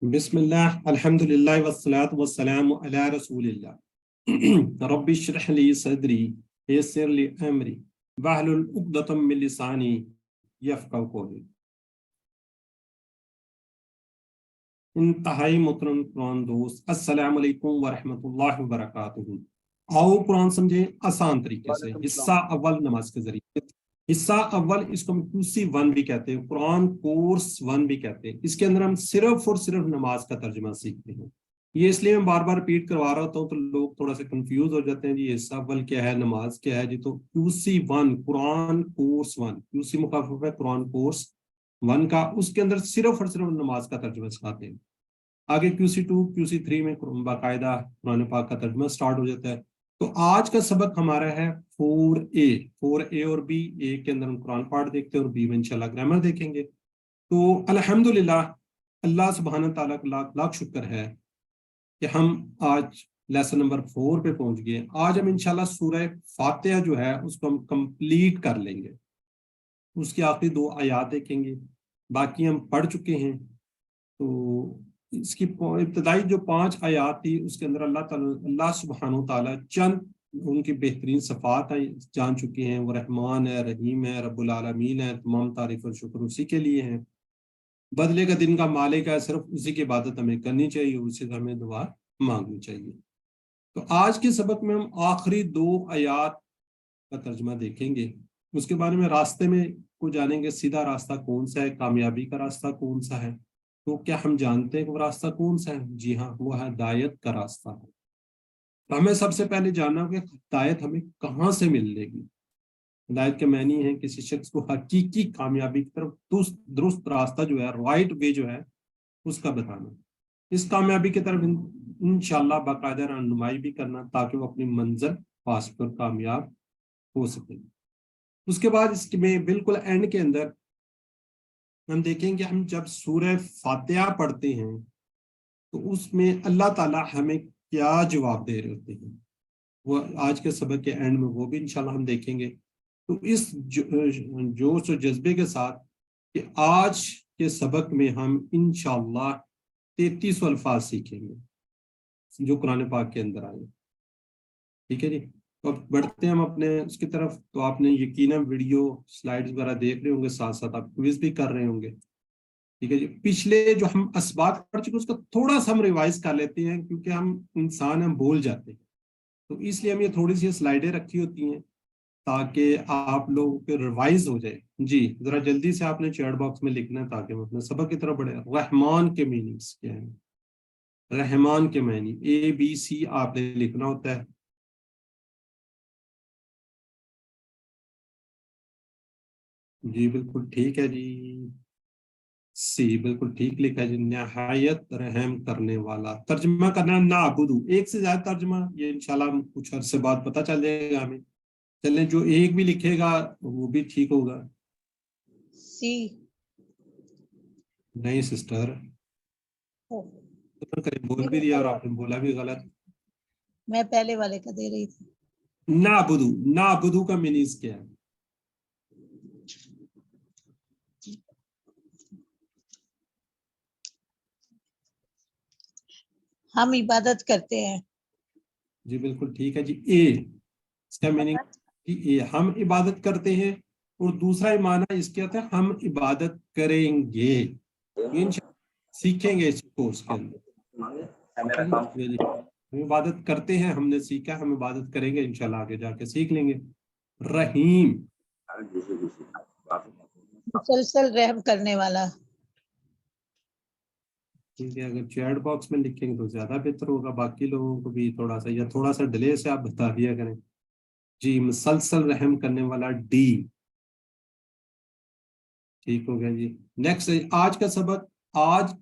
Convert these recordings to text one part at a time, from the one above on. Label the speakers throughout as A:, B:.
A: बिस्मिल्लाह अल्हम्दुलिल्लाह वस्सलातु वस्सलामु अला रसूलिल्लाह रब्बि इश्रह ली सदरी यस्सिर ली अमरी वहलुल उक़दतम मिन लिसानी यफ़क़हू क़ौली। इंतहाई मोहतरम कुरान दोस्त, अस्सलामु अलैकुम व रहमतुल्लाहि व बरकातुहू। आओ कुरान समझे आसान तरीके से। हिस्सा अव्वल नमाज के जरिए। हिस्सा अव्वल इसको हम QC1 भी कहते हैं, कुरान कोर्स 1 भी कहते हैं। इसके अंदर हम सिर्फ और सिर्फ नमाज का तर्जुमा सीखते हैं। ये इसलिए मैं बार बार रिपीट करवा रहा होता हूँ तो लोग थोड़ा सा कंफ्यूज हो जाते हैं, जी हिस्सा अव्वल क्या है, नमाज क्या है जी। तो QC1 कुरान कोर्स 1, QC मुखाफिफ है कुरान कोर्स 1 का, उसके अंदर सिर्फ और सिर्फ नमाज का तर्जुमा सिखाते हैं। आगे QC2 QC3 में बाकायदा कुरान पाक का तर्जुमा स्टार्ट हो जाता है। तो आज का सबक हमारा है 4A और B। ए के अंदर हम कुरान पाठ देखते हैं और B में इंशाल्लाह ग्रामर देखेंगे। तो अल्हम्दुलिल्लाह, अल्लाह सुब्हानहू तआला का लाख लाख शुक्र है कि हम आज लेसन नंबर 4 पे पहुंच गए। आज हम इंशाल्लाह सूरह फातिहा जो है उसको हम कंप्लीट कर लेंगे। उसकी आखिरी 2 आयात देखेंगे, बाकी हम पढ़ चुके हैं। तो इसकी इब्तदाई जो 5 आयात थी उसके अंदर अल्लाह सुब्हानहू तआला चंद उनकी बेहतरीन सफ़ात जान चुके हैं। वो रहमान है, रहीम है, रब्बुल आलमीन है, तमाम तारीफ और शुक्र उसी के लिए हैं। बदले का दिन का मालिक है, सिर्फ उसी की इबादत हमें करनी चाहिए, उसी से हमें दुआ मांगनी चाहिए। तो आज के सबक में हम आखिरी 2 आयात का तर्जुमा देखेंगे। उसके बारे में रास्ते में को जानेंगे, सीधा रास्ता कौन सा है, कामयाबी का रास्ता कौन सा है। तो क्या हम जानते हैं कि वो रास्ता कौन सा है? जी हाँ, वो है हिदायत का रास्ता है। तो हमें सबसे पहले जानना होगा कि हिदायत हमें कहाँ से मिलेगी। हिदायत के मानी है किसी शख्स को हकीकी कामयाबी की तरफ दुरुस्त रास्ता जो है, राइट वे जो है, उसका बताना। इस कामयाबी की तरफ इंशाअल्लाह बाकायदा रहनुमाई भी करना ताकि वो अपनी मंजिल पास पर कामयाब हो सके। उसके बाद इसमें बिल्कुल एंड के अंदर हम देखेंगे, हम जब सूरह फातिहा पढ़ते हैं तो उसमें अल्लाह ताला हमें क्या जवाब दे रहे होते हैं, वो आज के सबक के एंड में वो भी इंशाल्लाह हम देखेंगे। तो इस जोश और जज्बे के साथ कि आज के सबक में हम इंशाल्लाह 33 अल्फाज सीखेंगे जो कुरान पाक के अंदर आए। ठीक है जी। तो अब बढ़ते हैं हम अपने उसकी तरफ। तो आपने यकीनन वीडियो स्लाइड्स वगैरह देख रहे होंगे, साथ साथ आप क्विज भी कर रहे होंगे। ठीक है जी। पिछले जो हम असबात पढ़ चुके उसका थोड़ा सा हम रिवाइज कर लेते हैं, क्योंकि हम इंसान हम भूल जाते हैं। तो इसलिए हम ये थोड़ी सी स्लाइडें रखी होती हैं ताकि आप लोगों के रिवाइज हो जाए। जी जरा जल्दी से आपने चैट बॉक्स में लिखना है ताकि हम अपने सबक की तरफ बढ़े। रहमान के मीनिंग्स क्या है? रहमान के मानी ABC आपने लिखना होता है। जी बिल्कुल ठीक है जी। सी बिल्कुल ठीक लिखा है जी, निहायत रहम करने वाला। तर्जमा करना है ना अबुदू, एक से ज्यादा तर्जमा ये इंशाल्लाह हम कुछ अरसे बाद पता चल जाएगा हमें। चलें, जो एक भी लिखेगा वो भी ठीक होगा।
B: सी
A: नहीं सिस्टर, तो करें बोल भी दिया और आपने बोला भी गलत।
B: मैं पहले वाले का दे रही थी।
A: ना अबुदू का मीनिंग क्या है?
B: हम इबादत करते हैं।
A: जी बिल्कुल ठीक है जी। ए इसका मीनिंग कि हम इबादत करते हैं, और दूसरा माना इसके आता है हम इबादत करेंगे। सीखेंगे इस कोर्स के अंदर। हम इबादत करते हैं, हमने सीखा, हम इबादत करेंगे इंशाल्लाह आगे जाके सीख लेंगे। रहीम
B: मुसलसल रहम करने वाला।
A: ठीक है, अगर चैट बॉक्स में लिखेंगे तो ज्यादा बेहतर होगा, बाकी लोगों को भी थोड़ा सा या थोड़ा सा डिले से आप बता दिया करें। जी मुसलसल रहम करने वाला डी ठीक हो गया जी। नेक्स्ट आज का सबक। आज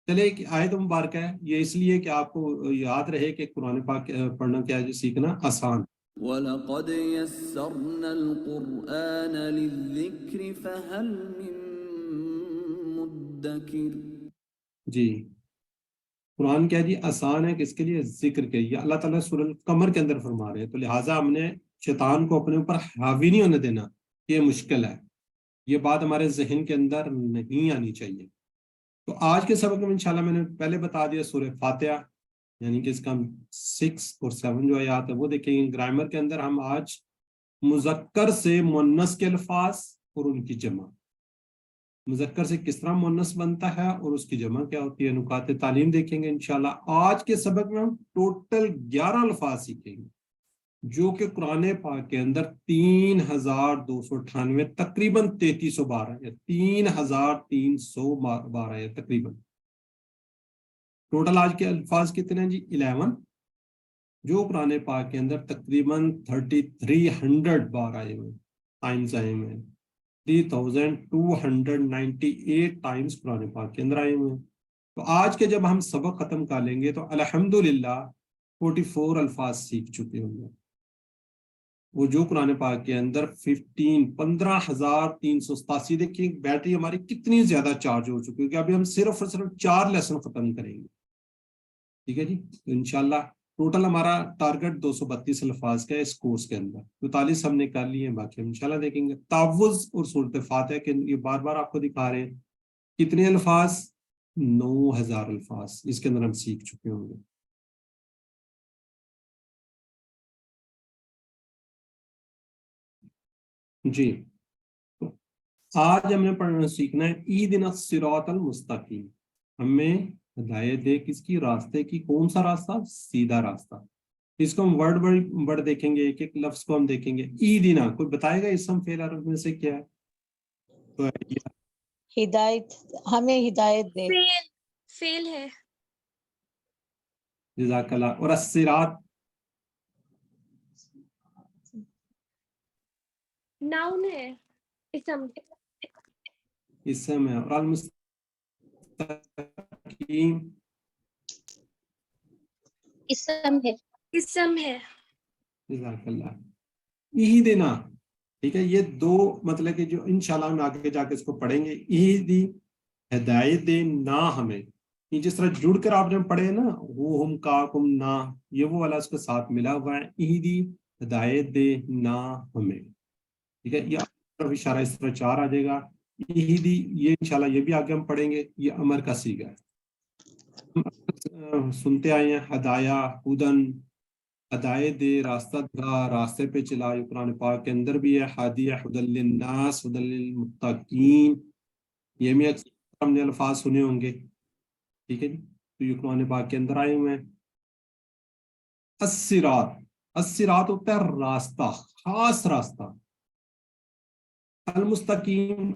A: चले कि आयत मुबारक है, ये इसलिए कि आपको याद रहे कि कुरान पाक पढ़ना क्या है, सीखना आसान।
C: वलक़द यस्सरनल क़ुरआन लिज़्ज़िक्रि फ़हल मिन मुद्दकिर।
A: जी कुरान क्या है जी, आसान है किसके लिए? जिक्र के लिए। अल्लाह ताला सूरह कमर के अंदर फरमा रहे हैं। तो लिहाजा हमने शैतान को अपने ऊपर हावी नहीं होने देना, ये मुश्किल है, ये बात हमारे जहन के अंदर नहीं आनी चाहिए। تو آج کے سبق میں انشاءاللہ میں نے پہلے بتا دیا سورہ فاتحہ، یعنی کہ اس کا 6 اور 7 جو آیات ہے وہ دیکھیں گے. گرامر کے اندر ہم آج مذکر سے مؤنث کے الفاظ اور ان کی جمع، مذکر سے کس طرح مؤنث بنتا ہے اور اس کی جمع کیا ہوتی ہے، نکات تعلیم دیکھیں گے انشاءاللہ. آج کے سبق میں ہم ٹوٹل 11 الفاظ سیکھیں گے جو کہ قرآن پاک کے اندر 3298 تقریباً 3300 بار ہے، 3300 بار ہے تقریباً. ٹوٹل آج کے الفاظ کتنے ہیں جی؟ 11، جو قرآن پاک کے اندر تقریباً 3300 بار آئے ہوئے، ٹائمز آئے ہوئے ہیں. 3298 ٹائمز قرآن پاک کے اندر آئے ہوئے ہیں. تو آج کے جب ہم سبق ختم کر لیں گے تو الحمدللہ 44 الفاظ سیکھ چکے ہوں گے، وہ جو قرآن پاک کے اندر 15387. دیکھیں بیٹری ہماری کتنی زیادہ چارج ہو چکی ہے کہ ابھی ہم صرف اور صرف 4 لیسن ختم کریں گے. ٹھیک ہے جی. تو انشاءاللہ ٹوٹل ہمارا ٹارگٹ 232 الفاظ کا ہے اس کورس کے اندر. 44 ہم نے کر لیے ہیں، باقی ہم انشاءاللہ دیکھیں گے. تعوذ اور سورۃ فاتحہ کے یہ بار بار آپ کو دکھا رہے ہیں کتنے الفاظ، 9000 الفاظ اس کے اندر ہم سیکھ چکے ہوں گے. جی تو آج ہم نے پڑھنا سیکھنا ہے اہدنا الصراط المستقیم. ہمیں ہدایت دے کس کی؟ راستے کی. کون سا راستہ؟ سیدھا راستہ. اس کو ہم ورڈ دیکھیں گے، ایک ایک لفظ کو ہم دیکھیں گے. اہدنا کوئی بتائے گا اسم فعل حرف میں سے کیا ہے؟ تو
B: ہدایت، ہمیں ہدایت دے.
D: فیل ہے.
A: جزاک اللہ. اور الصراط
D: ناؤن ہے،
A: اسم ہے. اور المستقیم
D: اسم ہے.
A: جزاک اللہ. اہدنا، ٹھیک ہے. یہ دو مطلب کہ جو انشاءاللہ ہم آگے جا کے اس کو پڑھیں گے. اہدی ہدایت دے، نہ ہمیں. یہ جس طرح جڑ کر آپ نے پڑھے نا، وہ ہم کا کم نہ، یہ وہ والا اس کے ساتھ ملا ہوا ہے. اہدی ہدایت دے، نہ ہمیں. ٹھیک ہے. یہ اشارہ اس طرح 4 آ جائے گا. اہدی یہ انشاءاللہ یہ بھی آگے ہم پڑھیں گے. یہ امر کا صیغہ ہے. سنتے آئے ہیں ہدایا، ہدن، ہدایت دے، راستہ دکھا، راستے پہ چلا. یہ قرآن پاک کے اندر بھی ہے. ہادیہ، ہدی للناس، ہدی للمتقین. یہ بھی اکثر ہم نے الفاظ سنے ہوں گے. ٹھیک ہے جی. تو یہ قرآن پاک کے اندر آئے ہوئے ہیں. الصراط، الصراط ہوتا ہے راستہ، خاص راستہ. المستقیم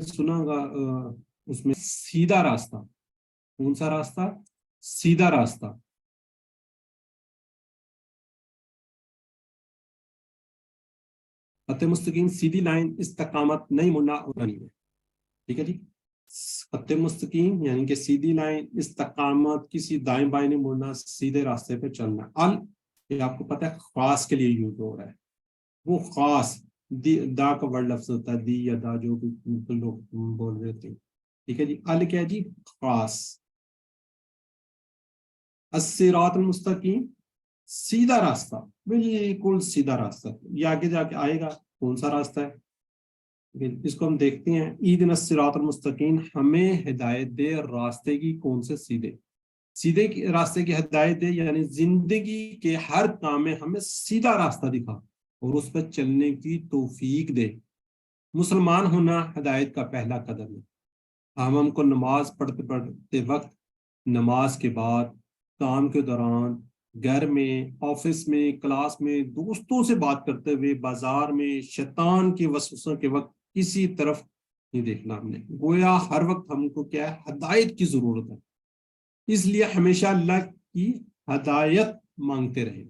A: سنا گا اس میں سیدھا راستہ. کون سا راستہ؟ سیدھا راستہ. خط مستقیم سیدھی لائن، استقامت نہیں مڑنا اور نہیں ہے. ٹھیک ہے جی. خط مستقیم یعنی کہ سیدھی لائن، استقامت کسی دائیں بائیں نہیں مڑنا، سیدھے راستے پہ چلنا. یہ آپ کو پتہ ہے خاص کے لیے یوز ہو رہا ہے. وہ خاص دا کا ورڈ لفظ ہوتا ہے، دی یا دا جو بھی لوگ بول رہے تھے. ٹھیک ہے جی. کیا ہے جی؟ خاص. الصراط المستقیم سیدھا راستہ، بالکل سیدھا راستہ. یہ آگے جا کے آئے گا کون سا راستہ ہے. اس کو ہم دیکھتے ہیں. اہدنا الصراط المستقیم، ہمیں ہدایت دے راستے کی. کون سے؟ سیدھے راستے کی ہدایت دے، یعنی زندگی کے ہر کام میں ہمیں سیدھا راستہ دکھا اور اس پر چلنے کی توفیق دے. مسلمان ہونا ہدایت کا پہلا قدم ہے. ہم کو نماز پڑھتے وقت، نماز کے بعد، کام کے دوران، گھر میں، آفس میں، کلاس میں، دوستوں سے بات کرتے ہوئے، بازار میں، شیطان کی وسوسوں کے وقت کسی طرف نہیں دیکھنا. ہم نے گویا ہر وقت ہم کو کیا ہے؟ ہدایت کی ضرورت ہے. اس لیے ہمیشہ اللہ کی ہدایت مانگتے رہے.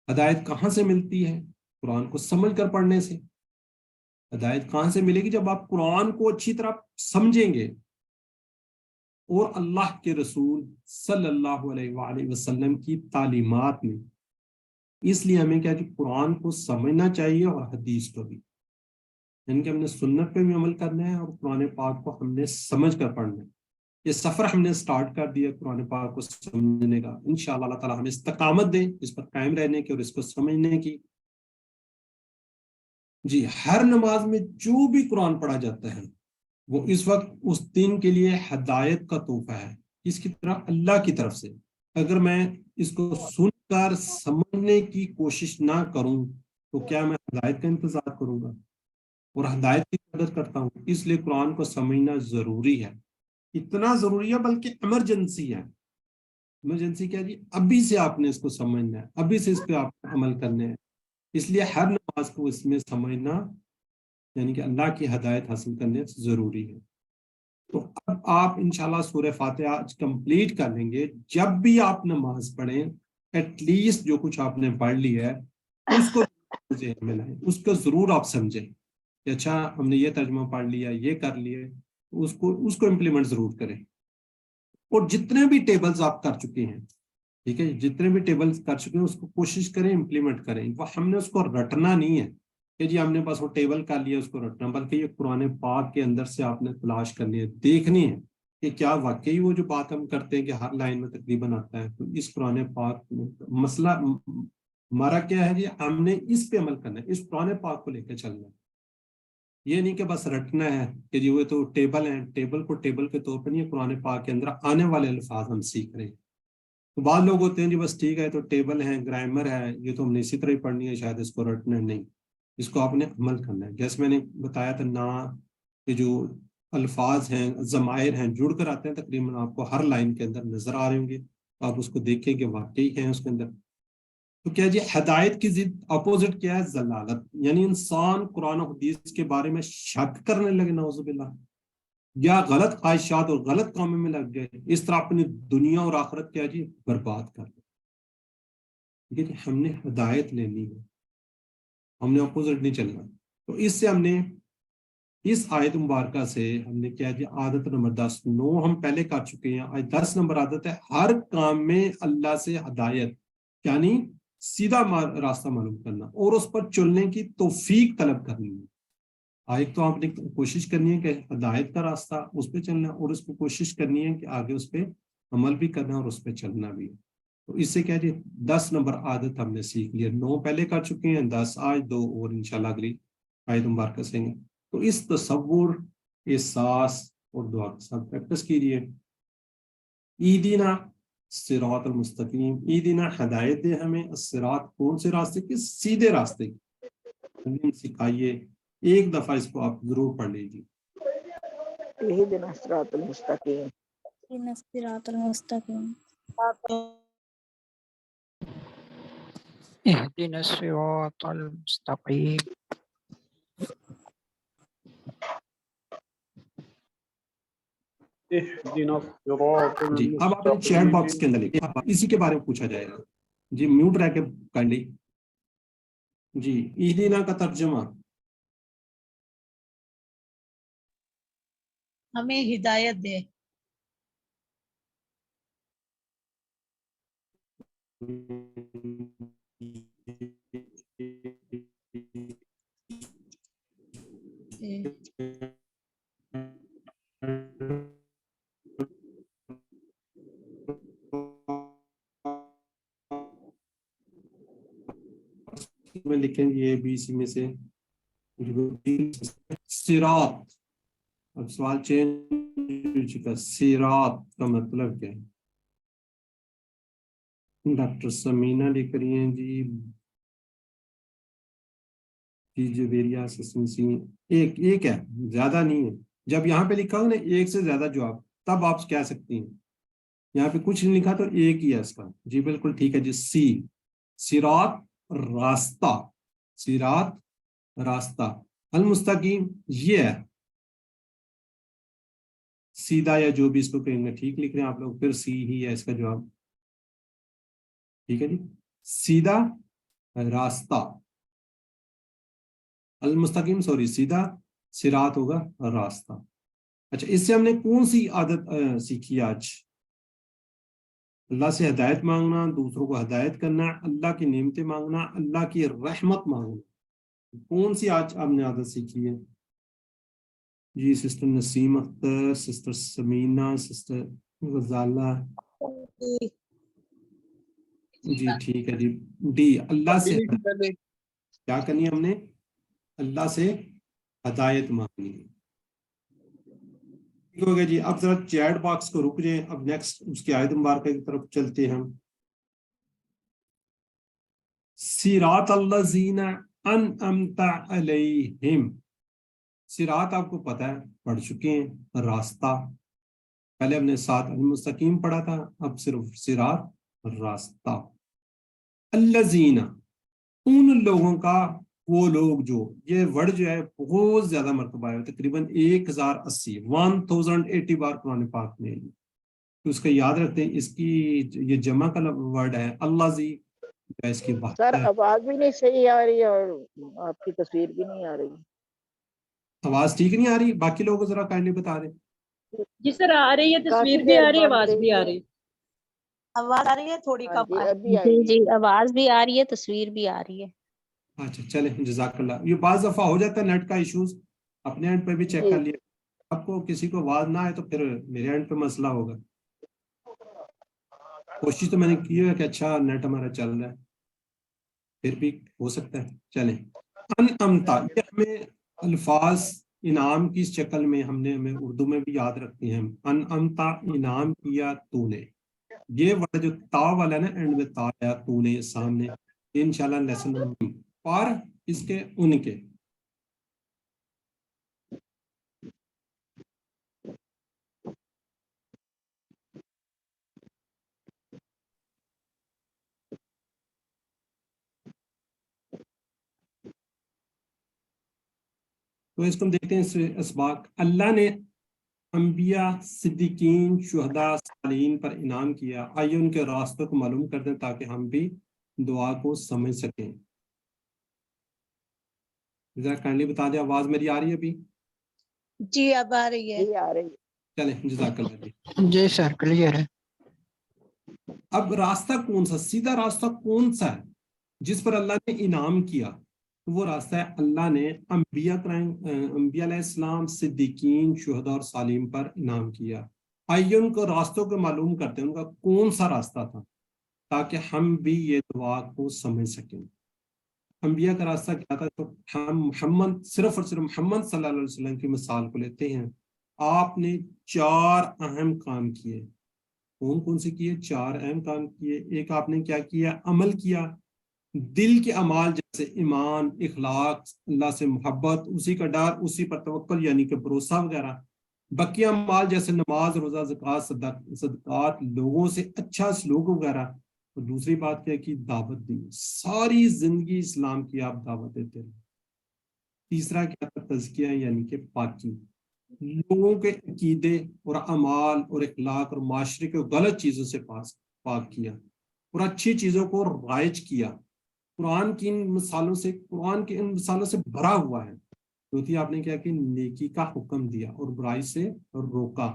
A: ہدایت کہاں سے ملتی ہے؟ قرآن کو سمجھ کر پڑھنے سے. ہدایت کہاں سے ملے گی؟ جب آپ قرآن کو اچھی طرح سمجھیں گے اور اللہ کے رسول صلی اللہ علیہ وآلہ وسلم کی تعلیمات میں. اس لیے ہمیں کیا کہ قرآن کو سمجھنا چاہیے اور حدیث کو بھی، یعنی کہ ہم نے سنت پہ بھی عمل کرنا ہے اور قرآن پاک کو ہم نے سمجھ کر پڑھنا ہے. یہ سفر ہم نے سٹارٹ کر دیا قرآن پاک کو سمجھنے کا. انشاءاللہ اللہ تعالی ہمیں استقامت دے اس پر قائم رہنے کی اور اس کو سمجھنے کی. جی ہر نماز میں جو بھی قرآن پڑھا جاتا ہے وہ اس وقت اس دن کے لیے ہدایت کا تحفہ ہے، اس کی طرح اللہ کی طرف سے۔ اگر میں اس کو سن کر سمجھنے کی کوشش نہ کروں تو کیا میں ہدایت کا انتظار کروں گا؟ اور ہدایت کی قدر کرتا ہوں، اس لیے قرآن کو سمجھنا ضروری ہے، اتنا ضروری ہے بلکہ ایمرجنسی ہے۔ ایمرجنسی کیا جی؟ ابھی سے آپ نے اس کو سمجھنا ہے، ابھی سے اس پہ آپ کو عمل کرنے ہیں، اس لیے ہر نماز کو اس میں سمجھنا یعنی کہ اللہ کی ہدایت حاصل کرنے ضروری ہے۔ تو اب آپ انشاءاللہ سورہ فاتحہ آج کمپلیٹ کر لیں گے۔ جب بھی آپ نماز پڑھیں ایٹ لیسٹ جو کچھ آپ نے پڑھ لی ہے اس کو ذہن میں لائیں، اس کو ضرور آپ سمجھیں کہ اچھا ہم نے یہ ترجمہ پڑھ لیا، یہ کر لیے، اس کو امپلیمنٹ ضرور کریں۔ اور جتنے بھی ٹیبلز آپ کر چکے ہیں، ٹھیک ہے، جتنے بھی ٹیبلز کر چکے ہیں اس کو کوشش کریں امپلیمنٹ کریں۔ وہ ہم نے اس کو رٹنا نہیں ہے کہ جی ہم نے بس وہ ٹیبل کر لیا اس کو رٹنا، بلکہ یہ قرآن پاک کے اندر سے آپ نے تلاش کرنی ہے، دیکھنی ہے کہ کیا واقعی وہ جو بات ہم کرتے ہیں کہ ہر لائن میں تقریباً آتا ہے، تو اس قرآن پاک مسئلہ ہمارا کیا ہے جی، ہم نے اس پہ عمل کرنا ہے، اس قرآن پاک کو لے کے چلنا ہے۔ یہ نہیں کہ بس رٹنا ہے کہ جی وہ تو ٹیبل ہیں، ٹیبل کو ٹیبل کے طور پر نہیں، قرآن پاک کے اندر آنے والے الفاظ ہم سیکھ رہے ہیں۔ تو بعض لوگ ہوتے ہیں جی بس ٹھیک ہے تو ٹیبل ہے، گرامر ہے، یہ تو ہم نے اسی طرح ہی پڑھنی ہے، شاید اس کو رٹنا نہیں، اس کو آپ نے عمل کرنا ہے۔ جیسے میں نے بتایا تھا نا کہ جو الفاظ ہیں ضمائر ہیں جڑ کر آتے ہیں، تقریباً آپ کو ہر لائن کے اندر نظر آ رہے ہوں گے، تو آپ اس کو دیکھیں کہ واقعی ہیں اس کے اندر۔ تو کیا جی ہدایت کی ضد اپوزٹ کیا ہے؟ ضلالت، یعنی انسان قرآن و حدیث کے بارے میں شک کرنے لگے نعوذ باللہ، یا غلط خواہشات اور غلط کاموں میں لگ گئے، اس طرح اپنی دنیا اور آخرت کیا جی برباد کر لی۔ ٹھیک ہے جی، ہم نے ہدایت لینی ہے، ہم نے اپوزٹ نہیں چلنا۔ تو اس سے ہم نے اس آیت مبارکہ سے ہم نے کیا جی عادت نمبر 10، 9 ہم پہلے کر چکے ہیں، آج 10 نمبر عادت ہے ہر کام میں اللہ سے ہدایت، یعنی سیدھا راستہ معلوم کرنا اور اس پر چلنے کی توفیق طلب کرنی ہے۔ ایک تو آپ نے کوشش کرنی ہے کہ ہدایت کا راستہ اس پہ چلنا، اور اس کو کوشش کرنی ہے کہ آگے اس پہ عمل بھی کرنا اور اس پہ چلنا بھی ہے۔ تو اس سے کیا جی 10 نمبر عادت ہم نے سیکھ لی ہے، 9 پہلے کر چکے ہیں، 10 آج 2 اور انشاءاللہ اگلی آیت مبارکہ سے ہیں۔ تو اس تصور، احساس اور دعا کے ساتھ پریکٹس کیجیے۔ ایدینا صراط المستقیم، ایدینا ہدایت دے ہمیں، الصراط کون سے راستے کے؟ سیدھے راستے کی سکھائیے۔ ایک دفعہ اس کو آپ ضرور پڑھ لیجیے۔
E: اهدنا الصراط المستقيم
F: اهدنا الصراط المستقيم
G: اهدنا الصراط المستقيم
H: اهدنا الصراط
A: جی اب آپ نے چیٹ باکس کے
H: المستقيم۔
A: اندر لکھا، اسی کے بارے میں پوچھا جائے گا۔ جی میوٹ رہ کے کائنڈلی۔ جی ایدینا کا ترجمہ
B: ہمیں ہدایت دے۔
A: میں لکھیں گے اے بی سی میں سے صراط۔ اب سوال چینج ہو چکا، صراط کا مطلب کیا ہے؟ ڈاکٹر سمینہ لکھ رہی ہیں جی جویریہ سسنسی، ایک ہے، زیادہ نہیں ہے۔ جب یہاں پہ لکھا ہو نا ایک سے زیادہ جواب، تب آپ کہہ سکتی ہیں، یہاں پہ کچھ نہیں لکھا تو ایک ہی ہے اس کا۔ جی بالکل ٹھیک ہے جی، سی صراط راستہ، صراط راستہ، المستقیم یہ ہے سیدھا، یا جو بھی اس کو کہیں گے، ٹھیک لکھ رہے ہیں آپ لوگ، پھر سی ہی ہے اس کا جواب۔ ٹھیک ہے جی، سیدھا راستہ، المستقیم سوری سیدھا، صراط ہوگا راستہ۔ اچھا اس سے ہم نے کون سی عادت سیکھی آج؟ اللہ سے ہدایت مانگنا، دوسروں کو ہدایت کرنا، اللہ کی نعمتیں مانگنا، اللہ کی رحمت مانگنا۔ کون سی آج آپ نے عادت سیکھی ہے؟ جی سسٹر نسیم اختر، سسٹر سمینہ، سسٹر غزالہ، جی ٹھیک ہے جی، ڈی اللہ سے
H: پہلے
A: کیا کرنی ہے ہم نے؟ اللہ سے ہدایت مانگنی ہے. ٹھیک ہو گیا جی. اب ذرا چیٹ باکس کو رک جائیں. اب نیکسٹ اس کی آیت مبارکہ کی طرف چلتے ہیں ہم. صراط الذین انعمت علیہم. صراط آپ کو پتہ ہے پڑھ چکے ہیں راستہ. پہلے ہم نے ساتھ المستقیم پڑھا تھا, اب صرف صراط راستہ. الذین ان لوگوں کا, وہ لوگ جو, یہ ورڈ جو ہے بہت زیادہ مرتبہ ہے, تقریباً 1080 بار قرآن پاک میں. تو اس کا یاد رکھتے ہیں, اس کی یہ جمع کا ورڈ ہے اللہ زی, اس کی بات
E: سر
A: ہے.
E: آواز بھی نہیں صحیح آ رہی اور آپ کی تصویر بھی نہیں آ رہی.
A: آواز ٹھیک نہیں آ رہی؟ باقی لوگوں کو ذرا کائنڈلی بتا دیں.
H: جی سر آ رہی ہے,
E: کافی
H: تصویر بھی
E: دیر
H: آ رہی ہے,
E: بن
H: آواز بھی
E: رہی
H: آ
E: ہے.
H: رہی.
B: آواز آ رہی ہے, تھوڑی
E: ہاں
B: کم
E: جی
B: آ رہی
E: ابھی
B: ہے.
E: آئی
F: جی
E: ہے.
F: آواز بھی آ رہی ہے, تصویر بھی آ رہی ہے.
A: اچھا چلیں, جزاک اللہ. یہ بعض دفعہ ہو جاتا ہے نیٹ کا ایشوز, اپنے اینڈ پہ بھی چیک
E: جی
A: کر لیا. آپ کو کسی کو آواز نہ آئے تو پھر میرے اینڈ پہ مسئلہ ہوگا. کوشش تو میں نے کی ہے کہ اچھا نیٹ ہمارا چل رہا ہے, پھر بھی ہو سکتا ہے. چلیں. انعمتا, یہ ہمیں الفاظ انعام کی شکل میں ہمیں اردو میں بھی یاد رکھتے ہیں. انعمتا, انعام کیا تو نے. یہ ورڈ جو تا والا ہے نا, اینڈ میں تا آیا تو نے سامنے, انشاءاللہ لیسن اور اس کے ان کے. تو اس کو ہم دیکھتے ہیں اسباق. اللہ نے انبیاء, صدیقین, شہداء, صالحین پر انعام کیا. آئیے ان کے راستوں کو معلوم کر دیں تاکہ ہم بھی دعا کو سمجھ سکیں. ذرا کائنڈلی بتا دیں, آواز میری آ رہی ہے ابھی؟
B: جی اب آ رہی ہے.
E: جی آ رہی ہے.
A: چلیں, جزاک اللہ جی.
G: جی سر کلیئر ہے.
A: اب راستہ کون سا, سیدھا راستہ کون سا ہے جس پر اللہ نے انعام کیا؟ وہ راستہ ہے اللہ نے انبیاء علیہ السلام, صدیقین, شہداء اور صالحین پر انعام کیا. آئیے ان کو راستوں کو معلوم کرتے ہیں, ان کا کون سا راستہ تھا تاکہ ہم بھی یہ دعا کو سمجھ سکیں. انبیاء کا راستہ کیا تھا؟ تو ہم محمد, صرف اور صرف محمد صلی اللہ علیہ وسلم کی مثال کو لیتے ہیں. آپ نے 4 اہم کام کیے. کون کون سے کیے؟ 4 اہم کام کیے. ایک آپ نے کیا کیا؟ عمل کیا. دل کے اعمال جیسے ایمان, اخلاق, اللہ سے محبت, اسی کا ڈر, اسی پر توکل یعنی کہ بھروسہ وغیرہ. بقیہ اعمال جیسے نماز, روزہ, زکوٰۃ, صدقات, لوگوں سے اچھا سلوک وغیرہ. اور دوسری بات کیا کی؟ دعوت دی. ساری زندگی اسلام کی آپ دعوت دیتے ہیں. تیسرا کیا تھا؟ تزکیہ یعنی کہ پاکی. لوگوں کے عقیدے اور اعمال اور اخلاق اور معاشرے کے غلط چیزوں سے پاک کیا اور اچھی چیزوں کو رائج کیا. قرآن کی ان مثالوں سے, قرآن کے ان مثالوں سے بھرا ہوا ہے. چوتھی آپ نے کیا کہ نیکی کا حکم دیا اور برائی سے روکا.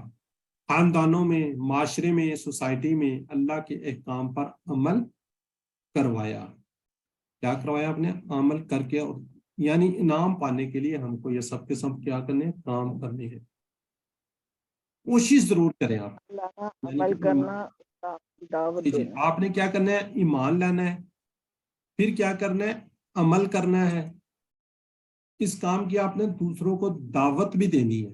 A: خاندانوں میں, معاشرے میں, سوسائٹی میں اللہ کے احکام پر عمل کروایا. کیا کروایا آپ نے؟ عمل کر کے. اور یعنی انعام پانے کے لیے ہم کو یہ سب کے سب کیا کرنے, کام کرنے ہیں. کوشش ضرور کریں آپ.
E: لانا,
A: یعنی
E: عمل
A: کہ
E: کرنا, دعوت
A: جی
E: دینا.
A: آپ نے کیا کرنا ہے؟ ایمان لانا ہے. پھر کیا کرنا ہے؟ عمل کرنا ہے. اس کام کی آپ نے دوسروں کو دعوت بھی دینی ہے.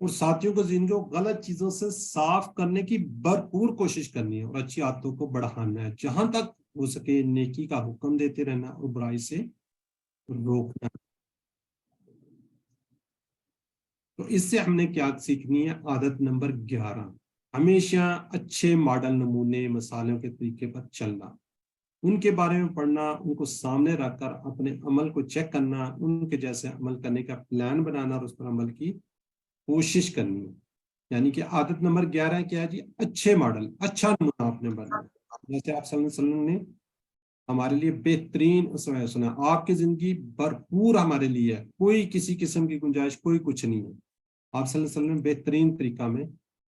A: اور ساتھیوں کو زندگی کو غلط چیزوں سے صاف کرنے کی بھرپور کوشش کرنی ہے اور اچھی عادتوں کو بڑھانا ہے. جہاں تک ہو سکے نیکی کا حکم دیتے رہنا اور برائی سے روکنا. تو اس سے ہم نے کیا سیکھنی ہے؟ عادت نمبر 11, ہمیشہ اچھے ماڈل, نمونے, مثالوں کے طریقے پر چلنا. ان کے بارے میں پڑھنا, ان کو سامنے رکھ کر اپنے عمل کو چیک کرنا, ان کے جیسے عمل کرنے کا پلان بنانا اور اس پر عمل کی کوشش کرنی ہے. یعنی کہ عادت نمبر 11 کیا ہے جی؟ اچھے ماڈل, اچھا نمونہ اپنے بارے میں. جیسے آپ صلی اللہ علیہ وسلم نے ہمارے لیے بہترین اسوہ سنا. آپ کی زندگی بھرپور ہمارے لیے ہے, کوئی کسی قسم کی گنجائش, کوئی کچھ نہیں ہے. آپ صلی اللہ علیہ وسلم نے بہترین طریقہ میں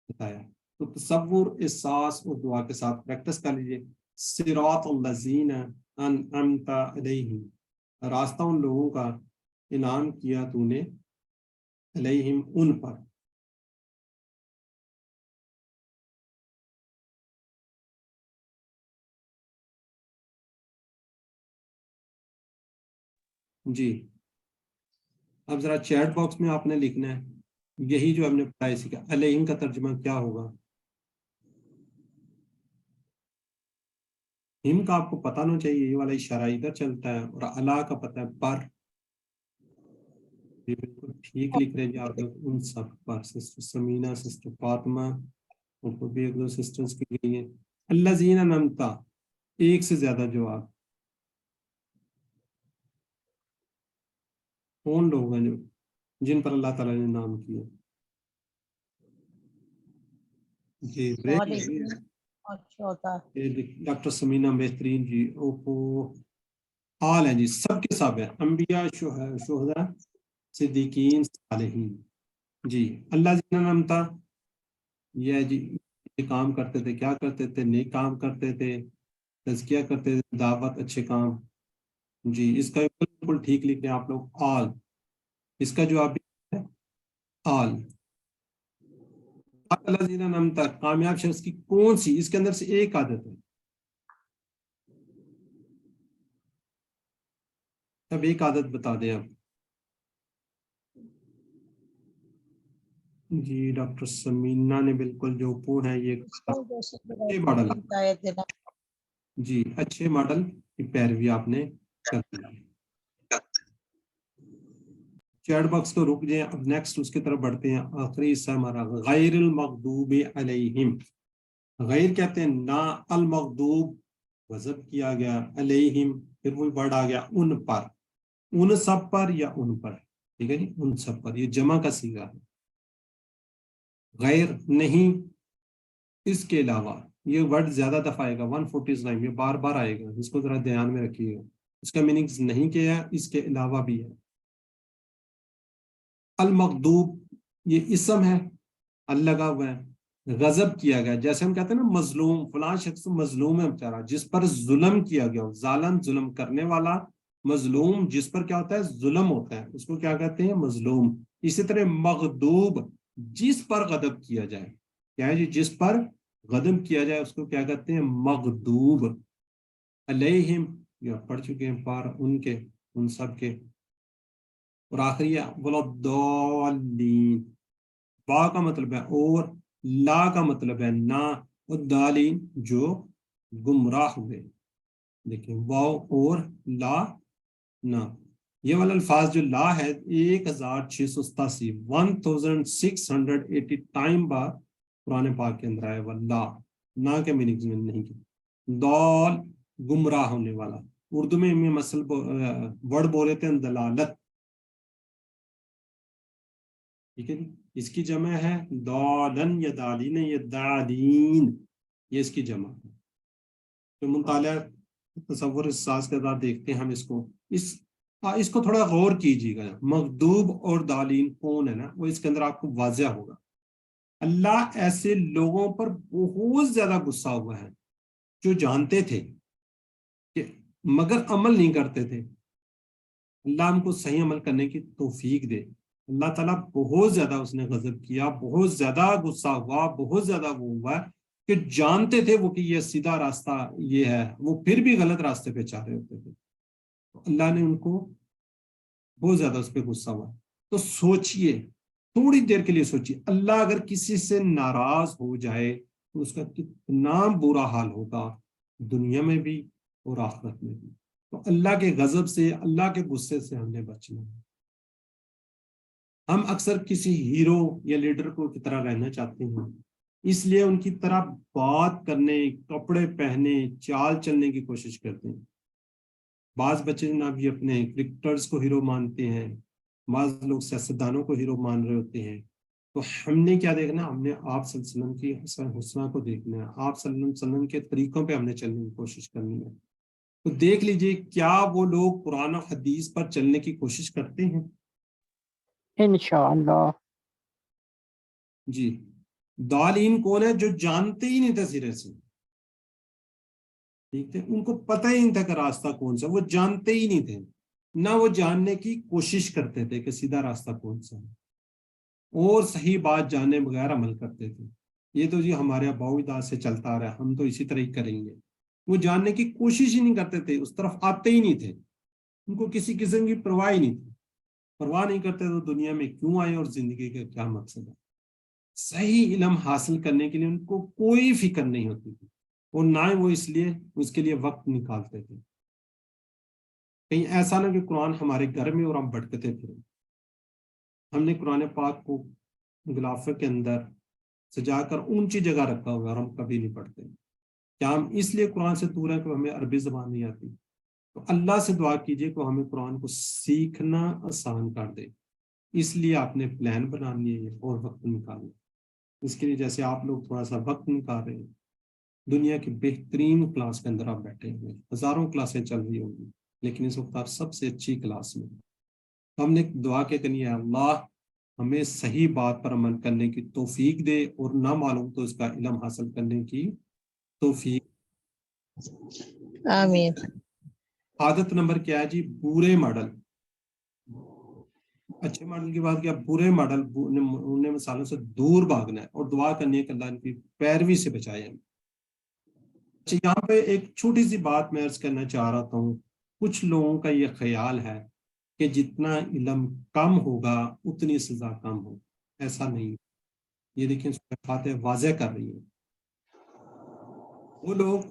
A: بتایا. تو تصور, احساس اور دعا کے ساتھ پریکٹس کر لیجیے. صراط الذین انعمت علیہم, راستہ ان لوگوں کا انعام کیا تو نے, علیہم ان پر. جی اب ذرا چیٹ باکس میں آپ نے لکھنا ہے یہی جو ہم نے پڑھا اسی کا علیہم کا ترجمہ کیا ہوگا. ہم کا آپ کو پتہ ہونا چاہیے، یہ والا اشارہ ادھر چلتا ہے، اور اللہ کا پتہ ہے پر. یہ بالکل ٹھیک لکھ رہے ہیں جی آپ لوگ، ان سب پر. سسٹر سمینا، سسٹر فاطمہ، اوپر بھی ایک دو سسٹرز کی گئی ہیں. اللہ زین نمتا، ایک سے زیادہ جواب. کون لوگ ہیں جو جن پر اللہ تعالیٰ نے نام کیا؟ جی
B: اچھا ہوتا ہے.
A: ڈاکٹر سمینا بہترین جی. اوپو آل ہیں جی، سب کے سب ہیں، انبیاء، شہداء، صدیقین، صالحین. جی اللہ زین نمتا، یہ جی یہ کام کرتے تھے، کیا کرتے تھے؟ نیک کام کرتے تھے، تزکیہ کرتے تھے، دعوت، اچھے کام. جی اس کا بالکل ٹھیک لکھ لیں آپ لوگ، آل. اس کا جواب بھی ہے آل. اللہ زین نمتا، کامیاب شخص کی کون سی اس کے اندر سے ایک عادت ہے؟ اب ایک عادت بتا دیں آپ. جی ڈاکٹر سمینا نے بالکل جو پو ہے یہ ماڈل، جی اچھے ماڈل کی پیروی آپ نے کرنی ہے. چیٹ باکس کو رک جائیں. اب نیکسٹ اس کی طرف بڑھتے ہیں. آخری حصہ ہمارا غیر المغضوب علیہم. غیر کہتے ہیں نا، المغضوب غضب کیا گیا، علیہم پھر وہی ورڈ آ گیا ان پر، ان سب پر یا ان پر. ٹھیک ہے جی، ان سب پر، یہ جمع کا صیغہ ہے. غیر نہیں، اس کے علاوہ، یہ ورڈ زیادہ دفعہ آئے گا 149، یہ بار بار آئے گا، اس کو ذرا دھیان میں رکھیے گا. اس کا میننگ نہیں کیا ہے، اس کے علاوہ بھی ہے. المغضوب یہ اسم ہے، ال لگا ہوا ہے. غضب کیا گیا، جیسے ہم کہتے ہیں نا مظلوم، فلاں شخص مظلوم ہے بیچارہ، جس پر ظلم کیا گیا ہو. ظالم ظلم کرنے والا، مظلوم جس پر کیا ہوتا ہے؟ ظلم ہوتا ہے، اس کو کیا کہتے ہیں؟ مظلوم. اسی طرح مغضوب جس پر غضب کیا جائے، کیا ہے جی؟ جس پر غضب کیا جائے اس کو کیا کہتے ہیں؟ مغضوب. علیہم یہ پڑھ چکے ہیں، پر ان کے، ان سب کے. اور آخری ہے ولضالین. با کا مطلب ہے اور، لا کا مطلب ہے نہ، اور دالین جو گمراہ ہوئے. دیکھیں واو اور لا نہ، یہ والا الفاظ جو لا ہے 1687 1680 ٹائم بار قرآن پاک کے اندر آیا. واللہ نہ کے میننگ میں نہیں کی. دال گمراہ ہونے والا. اردو میں مثل ورڈ بولے تھے دلالت. ٹھیک ہے جی، اس کی جمع ہے دالن یا دالین یا دالین، یہ اس کی جمع ہے. تو مطالعہ تصور احساس کے ساتھ دیکھتے ہیں ہم اس کو تھوڑا غور کیجیے گا. مغضوب اور دالین کون ہے نا، وہ اس کے اندر آپ کو واضح ہوگا. اللہ ایسے لوگوں پر بہت زیادہ غصہ ہوا ہے جو جانتے تھے کہ مگر عمل نہیں کرتے تھے. اللہ ہم کو صحیح عمل کرنے کی توفیق دے. اللہ تعالیٰ بہت زیادہ اس نے غضب کیا، بہت زیادہ غصہ ہوا، بہت زیادہ وہ ہوا کہ جانتے تھے وہ کہ یہ سیدھا راستہ یہ ہے، وہ پھر بھی غلط راستے پہ چاہ رہے ہوتے تھے. تو اللہ نے ان کو بہت زیادہ اس پہ غصہ ہوا. تو سوچئے، تھوڑی دیر کے لیے سوچئے، اللہ اگر کسی سے ناراض ہو جائے تو اس کا کتنا برا حال ہوگا، دنیا میں بھی اور آخرت میں بھی. تو اللہ کے غضب سے، اللہ کے غصے سے ہم نے بچنا ہے. ہم اکثر کسی ہیرو یا لیڈر کو کی طرح رہنا چاہتے ہیں، اس لیے ان کی طرح بات کرنے، کپڑے پہنے، چال چلنے کی کوشش کرتے ہیں. بعض بچے جناب بھی اپنے کرکٹرز کو ہیرو مانتے ہیں، بعض لوگ سیاستدانوں کو ہیرو مان رہے ہوتے ہیں. تو ہم نے کیا دیکھنا؟ ہم نے آپ صلی اللہ علیہ وسلم کی حسن حسنہ کو دیکھنا ہے، آپ صلی اللہ علیہ وسلم کے طریقوں پہ ہم نے چلنے کی کوشش کرنی ہے. تو دیکھ لیجئے کیا وہ لوگ قرآن و حدیث پر چلنے کی کوشش کرتے ہیں؟
G: انشاءاللہ.
A: جی. دالین کون ہے؟ جو جانتے ہی نہیں تھے سرے سے. ٹھیک ہے، ان کو پتہ ہی نہیں تھا کہ راستہ کون سا، وہ جانتے ہی نہیں تھے، نہ وہ جاننے کی کوشش کرتے تھے کہ سیدھا راستہ کون سا ہے، اور صحیح بات جانے بغیر عمل کرتے تھے. یہ تو جی ہمارے اباؤ اجداد سے چلتا آ رہا ہے، ہم تو اسی طرح ہی کریں گے. وہ جاننے کی کوشش ہی نہیں کرتے تھے، اس طرف آتے ہی نہیں تھے، ان کو کسی قسم کی پرواہ ہی نہیں تھی. परवाह नहीं करते तो दुनिया में क्यों आए और जिंदगी का क्या मकसद है। सही इल्म हासिल करने के लिए उनको कोई फिक्र नहीं होती थी, और ना ही वो इसलिए उसके लिए वक्त निकालते थे। कहीं ऐसा ना कि कुरान हमारे घर में और हम भटकते फिरें। हमने कुरान पाक को गिलाफे के अंदर सजाकर ऊंची जगह रखा हुआ और हम कभी नहीं पढ़ते। क्या हम इसलिए कुरान से दूर हैं कि हमें अरबी जबान नहीं आती? तो अल्लाह से दुआ कीजिए कि हमें कुरान को सीखना आसान कर दे। इसलिए आपने प्लान बना लिए और वक्त निकालना। इसके लिए जैसे आप लोग थोड़ा सा वक्त निकाल रहे हैं, दुनिया की बेहतरीन क्लास के अंदर आप बैठे हुए, हजारों क्लासें चल रही होंगी, लेकिन इस वक्त आप सबसे अच्छी क्लास में। तो हमने दुआ के करनी है, अल्लाह हमें सही बात पर अमल करने की तौफीक दे, और ना मालूम तो इसका इल्म हासिल करने की तौफीक।
B: आमीन।
A: आदत नंबर क्या है जी? बुरे मॉडल। अच्छे मॉडल की बात किया, बुरे मॉडल उन्हें मिसालों से दूर भागना है और दुआ करनी है कि अल्लाह इनकी पैरवी से बचाए हमें। अच्छा, यहाँ पे एक छोटी सी बात मैं अर्ज करना चाह रहा हूँ। कुछ लोगों का ये ख्याल है कि जितना इल्म कम होगा उतनी सजा कम हो। ऐसा नहीं। ये देखिए फातिहा वाज़ेह कर रही है। वो लोग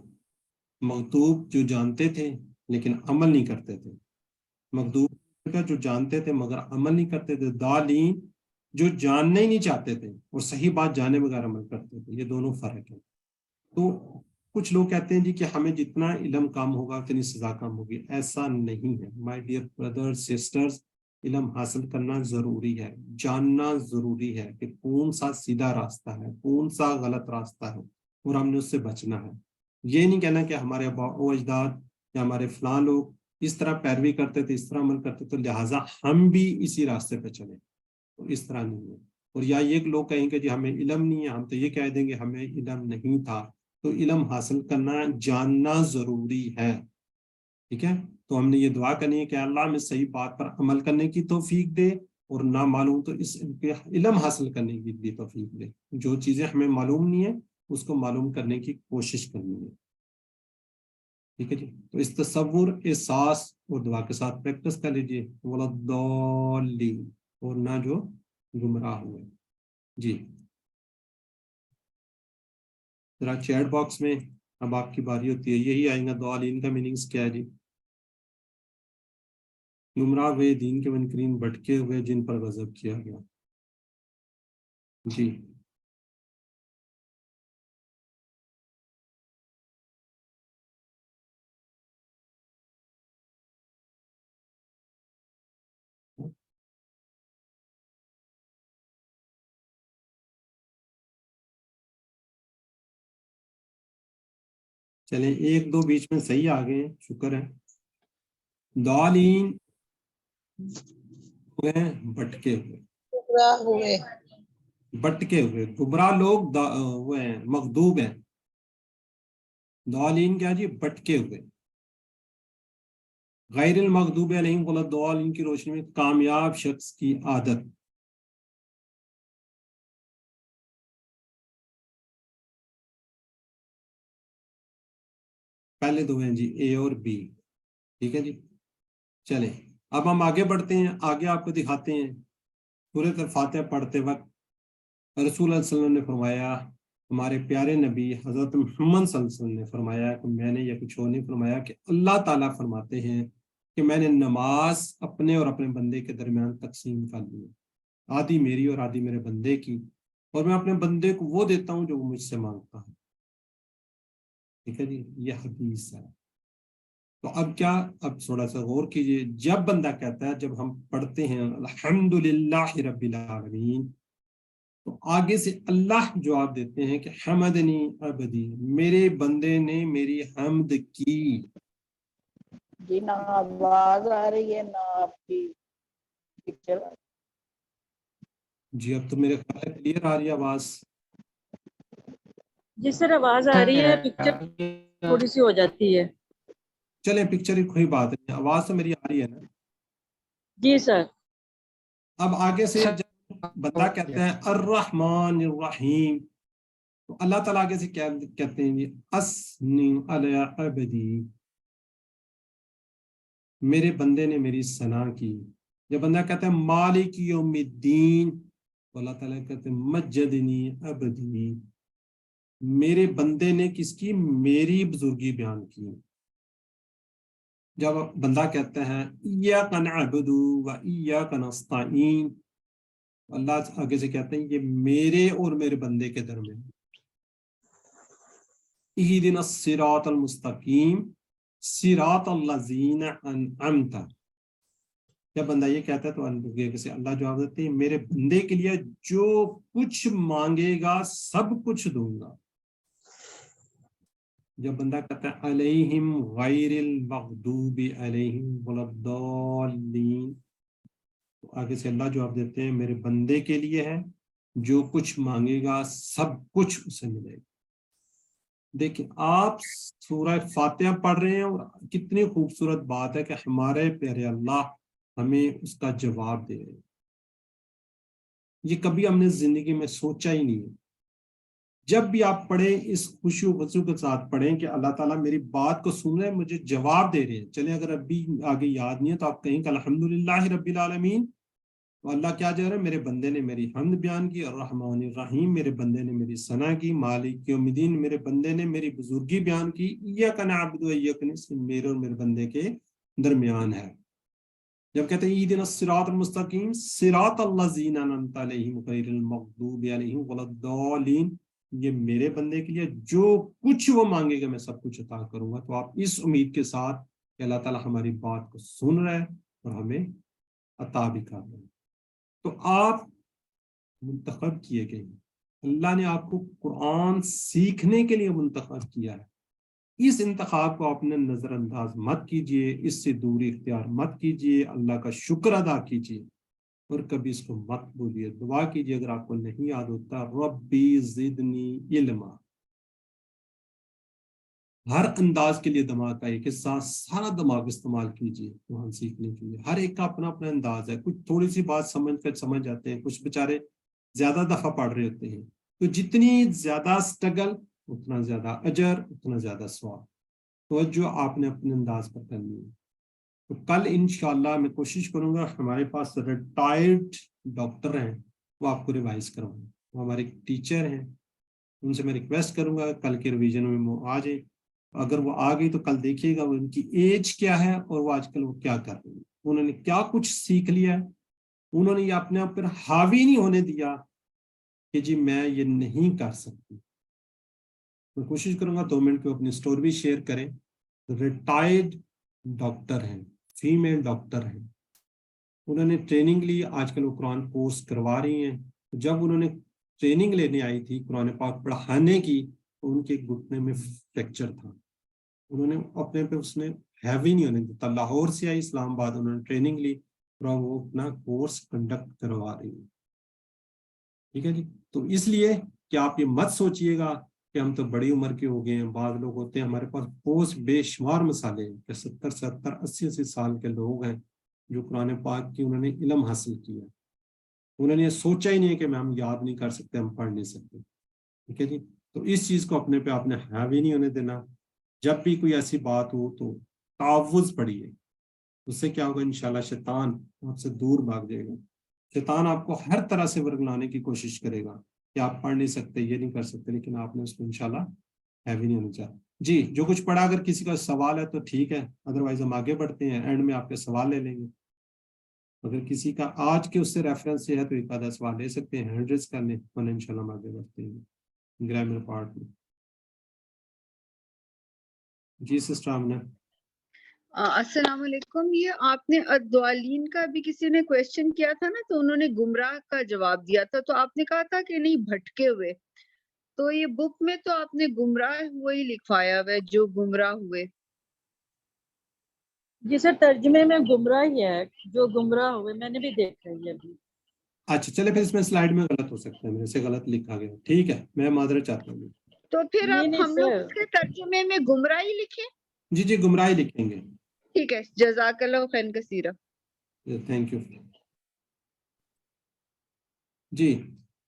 A: मकतूब जो जानते थे लेकिन अमल नहीं करते थे, मकतूब का जो जानते थे मगर अमल नहीं करते थे, दालीन जो जानना ही नहीं चाहते थे और सही बात जाने बगैर अमल करते थे। ये दोनों फर्क है। तो कुछ लोग कहते हैं जी कि हमें जितना इल्म कम होगा उतनी सजा कम होगी। ऐसा नहीं है माय डियर ब्रदर्स सिस्टर्स। इल्म हासिल करना जरूरी है, जानना जरूरी है कि कौन सा सीधा रास्ता है, कौन सा गलत रास्ता है, और हमने उससे बचना है। ये नहीं कहना कि हमारे अजदाद या हमारे फलां लोग इस तरह पैरवी करते थे, इस तरह अमल करते थे, लिहाजा हम भी इसी रास्ते पे चले। तो इस तरह नहीं है। और या ये लोग कहेंगे जी हमें इल्म नहीं है, हम तो ये कह देंगे हमें इल्म नहीं था। तो इल्म हासिल करना, जानना जरूरी है। ठीक है, तो हमने ये दुआ करनी है कि अल्लाह हमें सही बात पर अमल करने की तौफीक दे, और ना मालूम तो इस इल्म हासिल करने की भी तौफीक दे। जो चीजें हमें मालूम नहीं है उसको मालूम करने की कोशिश करनी है। ठीक है जी, तो इस तसव्वुर, एहसास और दुआ के साथ प्रैक्टिस कर लीजिए। वलद्दाल्लीन, और ना जो गुमराह हुए। जी जरा चैट बॉक्स में अब आपकी बारी होती है, यही आएगा दालीन का मीनिंग्स क्या है जी? गुमराह हुए, दीन के मुनकरीन, भटके हुए, जिन पर गजब किया गया। जी चले, एक दो बीच में सही आ गए, शुक्र है। दालीन हुए, भटके हुए।
B: गुमराह हुए।
A: भटके हुए, गुमराह लोग वो हैं, मगदूब हैं। दालीन क्या जी? भटके हुए। गैरिल मगदूब अलैहिम वलद्दालीन की रोशनी में कामयाब शख्स की आदत। पहले दो हैं जी, ए और बी। ठीक है जी, चलें अब हम आगे बढ़ते हैं। आगे आपको दिखाते हैं सूरत अल-फातिहा पढ़ते वक्त रसूल सल्लल्लाहु अलैहि वसल्लम ने फरमाया, हमारे प्यारे नबी हजरत मोहम्मद सल्लल्लाहु अलैहि वसल्लम ने फरमाया कि मैंने, या कुछ और नहीं फरमाया, कि अल्लाह ताला फरमाते हैं कि मैंने नमाज अपने और अपने बंदे के दरमियान तकसीम कर ली है, आधी मेरी और आधी मेरे बंदे की, और मैं अपने बंदे को वो देता हूँ जो वो मुझसे मांगता है। ठीक है जी, ये हदीस है। तो अब क्या, अब थोड़ा सा गौर कीजिए। जब बंदा कहता है, जब हम पढ़ते हैं अल्हम्दुलिल्लाहि रब्बिल आलमीन, तो आगे से अल्लाह जवाब देते हैं कि हमदनी अबदी, मेरे बंदे ने मेरी हमद की।
E: जी ना आवाज आ रही है ना आपकी पिक्चर।
A: जी अब तो मेरे ख्याल है क्लियर आ रही है आवाज।
H: जी सर आवाज आ रही है, पिक्चर थोड़ी सी हो जाती है।
A: चले पिक्चर की कोई बात नहीं, आवाज तो मेरी आ रही है ना।
H: जी सर।
A: अब आगे से जब बंदा कहता है अर्रहमान रहीम, तो अल्लाह ताला आगे से क्या कहते हैं? अस्नी अला अबदी, मेरे बंदे ने मेरी सना की। जब बंदा कहता है मालिक यौमिद्दीन, तो अल्लाह ताला कहते हैं मज्जदनी अबदी, मेरे बंदे ने किसकी, मेरी बुजुर्गी बयान की। जब बंदा कहता है इय्याका नअबुदु व इय्याका नस्तईन, अल्लाह आगे से कहते हैं ये मेरे और मेरे बंदे के दरमियान। इहदिनस सिरातल मुस्तकीम सिरातल लज़ीना अनअमता, जब बंदा ये कहता है तो अल्लाह जवाब देते हैं मेरे बंदे के लिए जो कुछ मांगेगा सब कुछ दूंगा। जब बंदा कहता है अलैहिम गैरिल मग़दूबि अलैहिम वलद्दाल्लीन, तो आगे से अल्लाह जवाब देते हैं मेरे बंदे के लिए है जो कुछ मांगेगा सब कुछ उसे मिलेगा। देखिए आप सूरह फातिहा पढ़ रहे हैं और कितनी खूबसूरत बात है कि हमारे प्यारे अल्लाह हमें उसका जवाब दे रहे हैं। ये कभी हमने जिंदगी में सोचा ही नहीं है। जब भी आप पढ़ें इस खुशी वजू के साथ पढ़ें कि अल्लाह ताला मेरी बात को सुन रहे हैं, मुझे जवाब दे रहे हैं। चले अगर अभी आगे याद नहीं है तो आप कहें कि अल्हम्दुलिल्लाह रब्बिल आलमीन, तो अल्लाह क्या जा रहा है, मेरे बंदे ने मेरी हम्द बयान की, और रहमानिर रहीम मेरे बंदे ने मेरी सना की, मालिक यौमिद्दीन मेरे बंदे ने मेरी बुजुर्गी बयान की, इय्याका नअबुदु व इय्याका नस्तईन मेरे और मेरे बंदे के दरमियान है। जब कहते हैं इहदिनस सिरातल मुस्तकीम सिरातल लज़ीना अनअमता अलैहिम गैरिल मग़दूबि अलैहिम वलद्दाल्लीन, ये मेरे बंदे के लिए जो कुछ वो मांगेगा मैं सब कुछ अता करूंगा। तो आप इस उम्मीद के साथ कि अल्लाह ताला हमारी बात को सुन रहा है और हमें अता भी कर रहा है। तो आप मुंतखब किए गए हैं, अल्लाह ने आपको कुरान सीखने के लिए मुंतखब किया है। इस इंतखाब को आपने नजरअंदाज मत कीजिए, इससे दूरी इख्तियार मत कीजिए, अल्लाह का शुक्र अदा कीजिए और कभी इसको मत भूलिए। दुआ कीजिए अगर आपको नहीं याद होता, रब्बी ज़िदनी इल्मा। हर अंदाज के लिए दिमाग का एक हिस्सा, सारा दिमाग इस्तेमाल कीजिए कुरान सीखने के लिए। हर एक का अपना अपना अंदाज है, कुछ थोड़ी सी बात समझ कर समझ जाते हैं, कुछ बेचारे ज्यादा दफा पढ़ रहे होते हैं। तो जितनी ज्यादा स्ट्रगल उतना ज्यादा अजर, उतना ज्यादा स्वाब। तो जो आपने अपने अंदाज पर करनी है। तो कल इंशाल्लाह मैं कोशिश करूंगा, हमारे पास रिटायर्ड डॉक्टर हैं वो आपको रिवाइज करवाएं, वो हमारे टीचर हैं, उनसे मैं रिक्वेस्ट करूंगा कल के रिवीजन में वो आ जाए। अगर वो आ गई तो कल देखिएगा वो उनकी एज क्या है और वो आजकल वो क्या कर रही है, उन्होंने क्या कुछ सीख लिया है। उन्होंने ये अपने आप पर हावी नहीं होने दिया कि जी मैं ये नहीं कर सकती। मैं कोशिश करूंगा 2 मिनट को अपनी स्टोरी भी शेयर करें। रिटायर्ड डॉक्टर हैं, फीमेल डॉक्टर हैं, उन्होंने ट्रेनिंग ली, आजकल वो कुरान कोर्स करवा रही हैं। जब उन्होंने ट्रेनिंग लेने आई थी कुरान पाक पढ़ाने की, तो उनके घुटने में फ्रैक्चर था। उन्होंने अपने पे उसने हैवी नहीं होने देता। लाहौर से आई इस्लामाबाद, उन्होंने ट्रेनिंग ली और वो अपना कोर्स कंडक्ट करवा रही है। ठीक है जी। तो इसलिए कि आप ये मत सोचिएगा कि हम तो बड़ी उम्र के हो गए हैं। बाद लोग होते हैं हमारे पास पोस्ट बेशुमार मसाले हैं कि 70, 70, 80 साल के लोग हैं जो कुरान पाक की उन्होंने इल्म हासिल किया। उन्होंने ये सोचा ही नहीं है कि हम याद नहीं कर सकते, हम पढ़ नहीं सकते। ठीक है जी। तो इस चीज को अपने पे आपने हावी नहीं होने देना। जब भी कोई ऐसी बात हो तो तावुज़ पढ़िए, उससे क्या होगा, इंशाल्लाह शैतान आपसे दूर भाग जाएगा। शैतान आपको हर तरह से वर्गलाने की कोशिश करेगा कि आप पढ़ नहीं सकते, ये नहीं कर सकते, लेकिन आपने उसको इंशाल्लाह हैवी नहीं होना चाहिए। जी, जो कुछ पढ़ा, अगर किसी का सवाल है तो ठीक है, अदरवाइज हम आगे बढ़ते हैं, एंड में आपके सवाल ले लेंगे। अगर किसी का आज के उससे रेफरेंस से है तो एक आधा सवाल ले सकते हैं, हैंड रेज कर लें, वरना इंशाल्लाह हम आगे बढ़ते हैं ग्रामर पार्ट में। जी सिस्टर आमना।
H: अस्सलाम वालेकुम। ये आपने अद्वालीन का भी किसी ने क्वेश्चन किया था ना, तो उन्होंने गुमराह का जवाब दिया था, तो आपने कहा था कि नहीं भटके हुए। तो ये बुक में तो आपने गुमराह हुए ही लिखवाया हुआ है, जो गुमराह हुए।
B: जी सर, तर्जमे में गुमराह ही है, जो गुमराह हुए, मैंने भी देखा है अभी।
A: अच्छा चले, फिर इसमें स्लाइड में गलत हो सकता है, मेरे से गलत लिखा गया। ठीक है, मैं माजरत चाहता हूँ।
H: तो फिर
B: नहीं
H: आप
B: नहीं
H: हम लोग
B: सर,
H: इसके तर्जुमे में गुमराह ही लिखें।
A: जी जी, गुमराही लिखेंगे।
H: ठीक है, जज़ाकल्लाह खैरन कसीरा।
A: थैंक यू जी।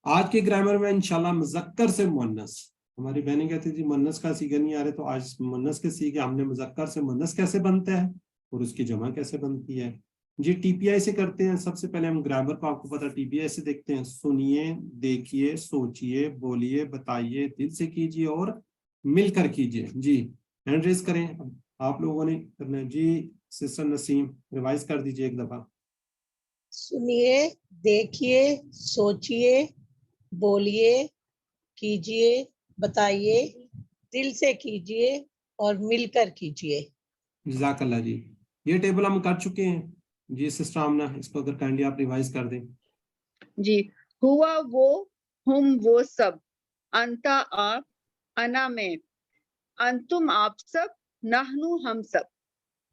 A: आज के ग्रामर में इंशाल्लाह मुज़क्कर से मुअन्नस, हमारी बहनें कहती थी मुअन्नस का सीगा नहीं आ रहे, तो आज मुअन्नस के सीखे हमने मुज़क्कर से मुअन्नस कैसे बनता है और उसकी जमा कैसे बनती है, جی ٹی پی آئی سے کرتے ہیں. سب سے پہلے ہم گرامر کو آپ کو پتا ٹی پی آئی سے دیکھتے ہیں. سنیے, دیکھیے, سوچیے, بولیے, بتائیے, دل سے کیجیے اور مل کر کیجیے. جی ہینڈ ریز کریں, آپ لوگوں نے کرنا ہے. جی سسٹر نسیم ریوائز کر دیجیے ایک دفعہ.
E: سنیے, دیکھیے, سوچیے, بولیے, کیجیے, بتائیے, دل سے کیجیے اور مل کر کیجیے.
A: جزاک اللہ جی. یہ ٹیبل ہم کر چکے ہیں. جی سسٹر آمنہ اس کو اگر کائنڈلی آپ ریوائز کر دیں.
H: جی ہوا وہ, ہم وہ سب, انتا آپ, انا میں, انتم آپ سب, نحنو ہم سب.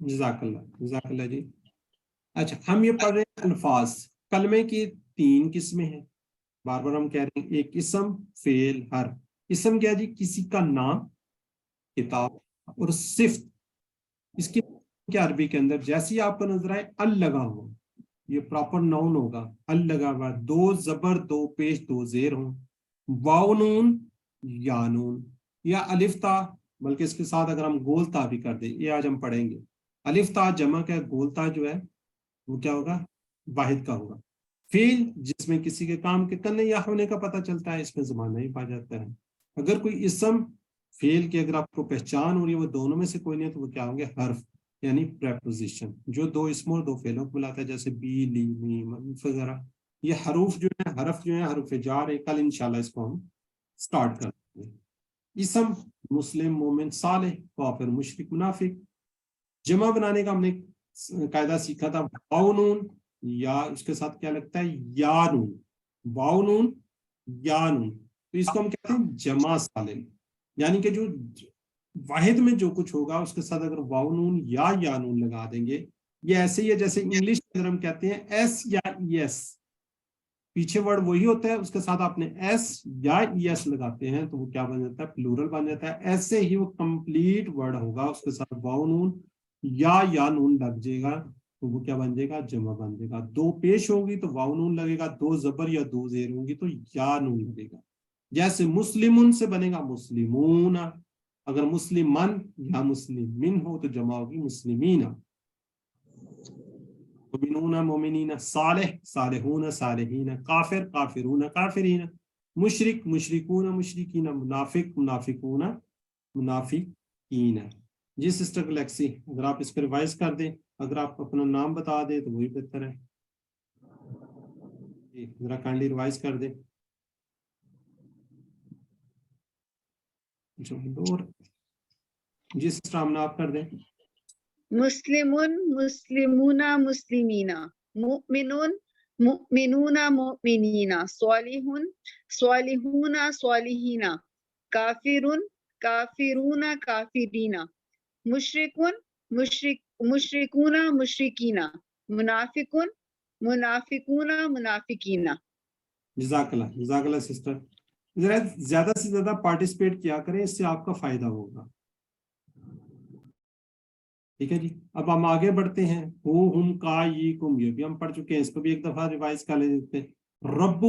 A: جزاک اللہ جی. اچھا ہم یہ پڑھ رہے ہیں الفاظ. کلمے کی 3 قسمیں ہیں. بار بار ہم کہہ رہے ہیں ایک اسم, فعل, حرف. اسم کیا جی؟ کسی کا نام, کتاب اور صفت. اس کی کیا عربی کے اندر جیسے ہی آپ کو نظر آئے ال لگا ہوا, یہ پراپر ناؤن ہوگا. ال لگا ہوا, 2 زبر 2 پیش 2 زیر ہوں. واو نون یا نون یا الف تا, بلکہ اس کے ساتھ اگر ہم گول تا بھی کر دیں, یہ آج ہم پڑھیں گے. الف تا جمع کا, گول تا جو ہے وہ کیا ہوگا؟ واحد کا ہوگا. فعل جس میں کسی کے کام کے کرنے یا ہونے کا پتہ چلتا ہے, اس میں زمانہ ہی پا جاتا ہے. اگر کوئی اسم فعل کی اگر آپ کو پہچان ہو رہی ہے وہ دونوں میں سے کوئی نہیں ہے تو وہ کیا ہوں گے؟ حرف یعنی پریپوزیشن, جو 2 اسموں اور 2 فعلوں کو ملاتا ہے, جیسے بی, لی, میم وغیرہ. یہ حروف جو ہیں, حرف جو ہیں, حروف جار ہے. کل انشاءاللہ اس کو ہم سٹارٹ کرتے ہیں. اسم مسلم, مومن, صالح, کافر, مشرک, منافق. جمع بنانے کا ہم نے قاعدہ سیکھا تھا, واو نون یا اس کے ساتھ کیا لگتا ہے؟ یا نون. واو نون یا نون, تو اس کو ہم کہتے ہیں جمع سالم. یعنی کہ جو واحد میں جو کچھ ہوگا اس کے ساتھ اگر واو نون یا نون لگا دیں گے, یہ ایسے ہی ہے جیسے انگلش میں ہم کہتے ہیں ایس یا ای ایس, پیچھے ورڈ وہی ہوتا ہے, اس کے ساتھ آپ نے ایس یا ای ایس لگاتے ہیں تو وہ کیا بن جاتا ہے؟ پلورل بن جاتا ہے. ایسے ہی وہ کمپلیٹ ورڈ ہوگا, اس کے ساتھ واو نون یا نون لگ جائے گا تو وہ کیا بن جائے گا؟ جمع بن جائے گا. 2 پیش ہوگی تو واو نون لگے گا, 2 زبر یا 2 زیر ہوں گی تو یا نون لگے گا. جیسے مسلمون سے بنے گا مسلمون, اگر مسلمان یا مسلمین ہو تو جمع ہوگی مسلمین. مومنون مومنین, صالح صالحون صالحین, کافر کافرون کافرین, مشرک مشرکون مشرکین, منافق منافقون منافقین. جی سسٹر گلیکسی اگر آپ اس کو ریوائز کر دیں, اگر آپ اپنا نام بتا دیں تو وہی بہتر ہے. جی ذرا کائنڈلی ریوائز کر دیں. جی سسٹر آمنہ آپ کر دیں.
H: مسلمون, مسلمون, مسلمین, مؤمنون, مؤمنون, مؤمنین, صالحون, صالحون, صالحین, کافرون, کافرون, کافرین, مشرکون, مشرکون, مشرکین, منافقون, منافقون, منافقین.
A: جزاک اللہ سسٹر. ذرا زیادہ سے زیادہ پارٹیسپیٹ کیا کریں, اس سے آپ کا فائدہ ہوگا. ٹھیک ہے جی, اب ہم آگے بڑھتے ہیں. ہم کا یہ کم, یہ بھی ہم پڑھ چکے ہیں, اس کو بھی ایک دفعہ ریوائز کر لیتے ہیں. رب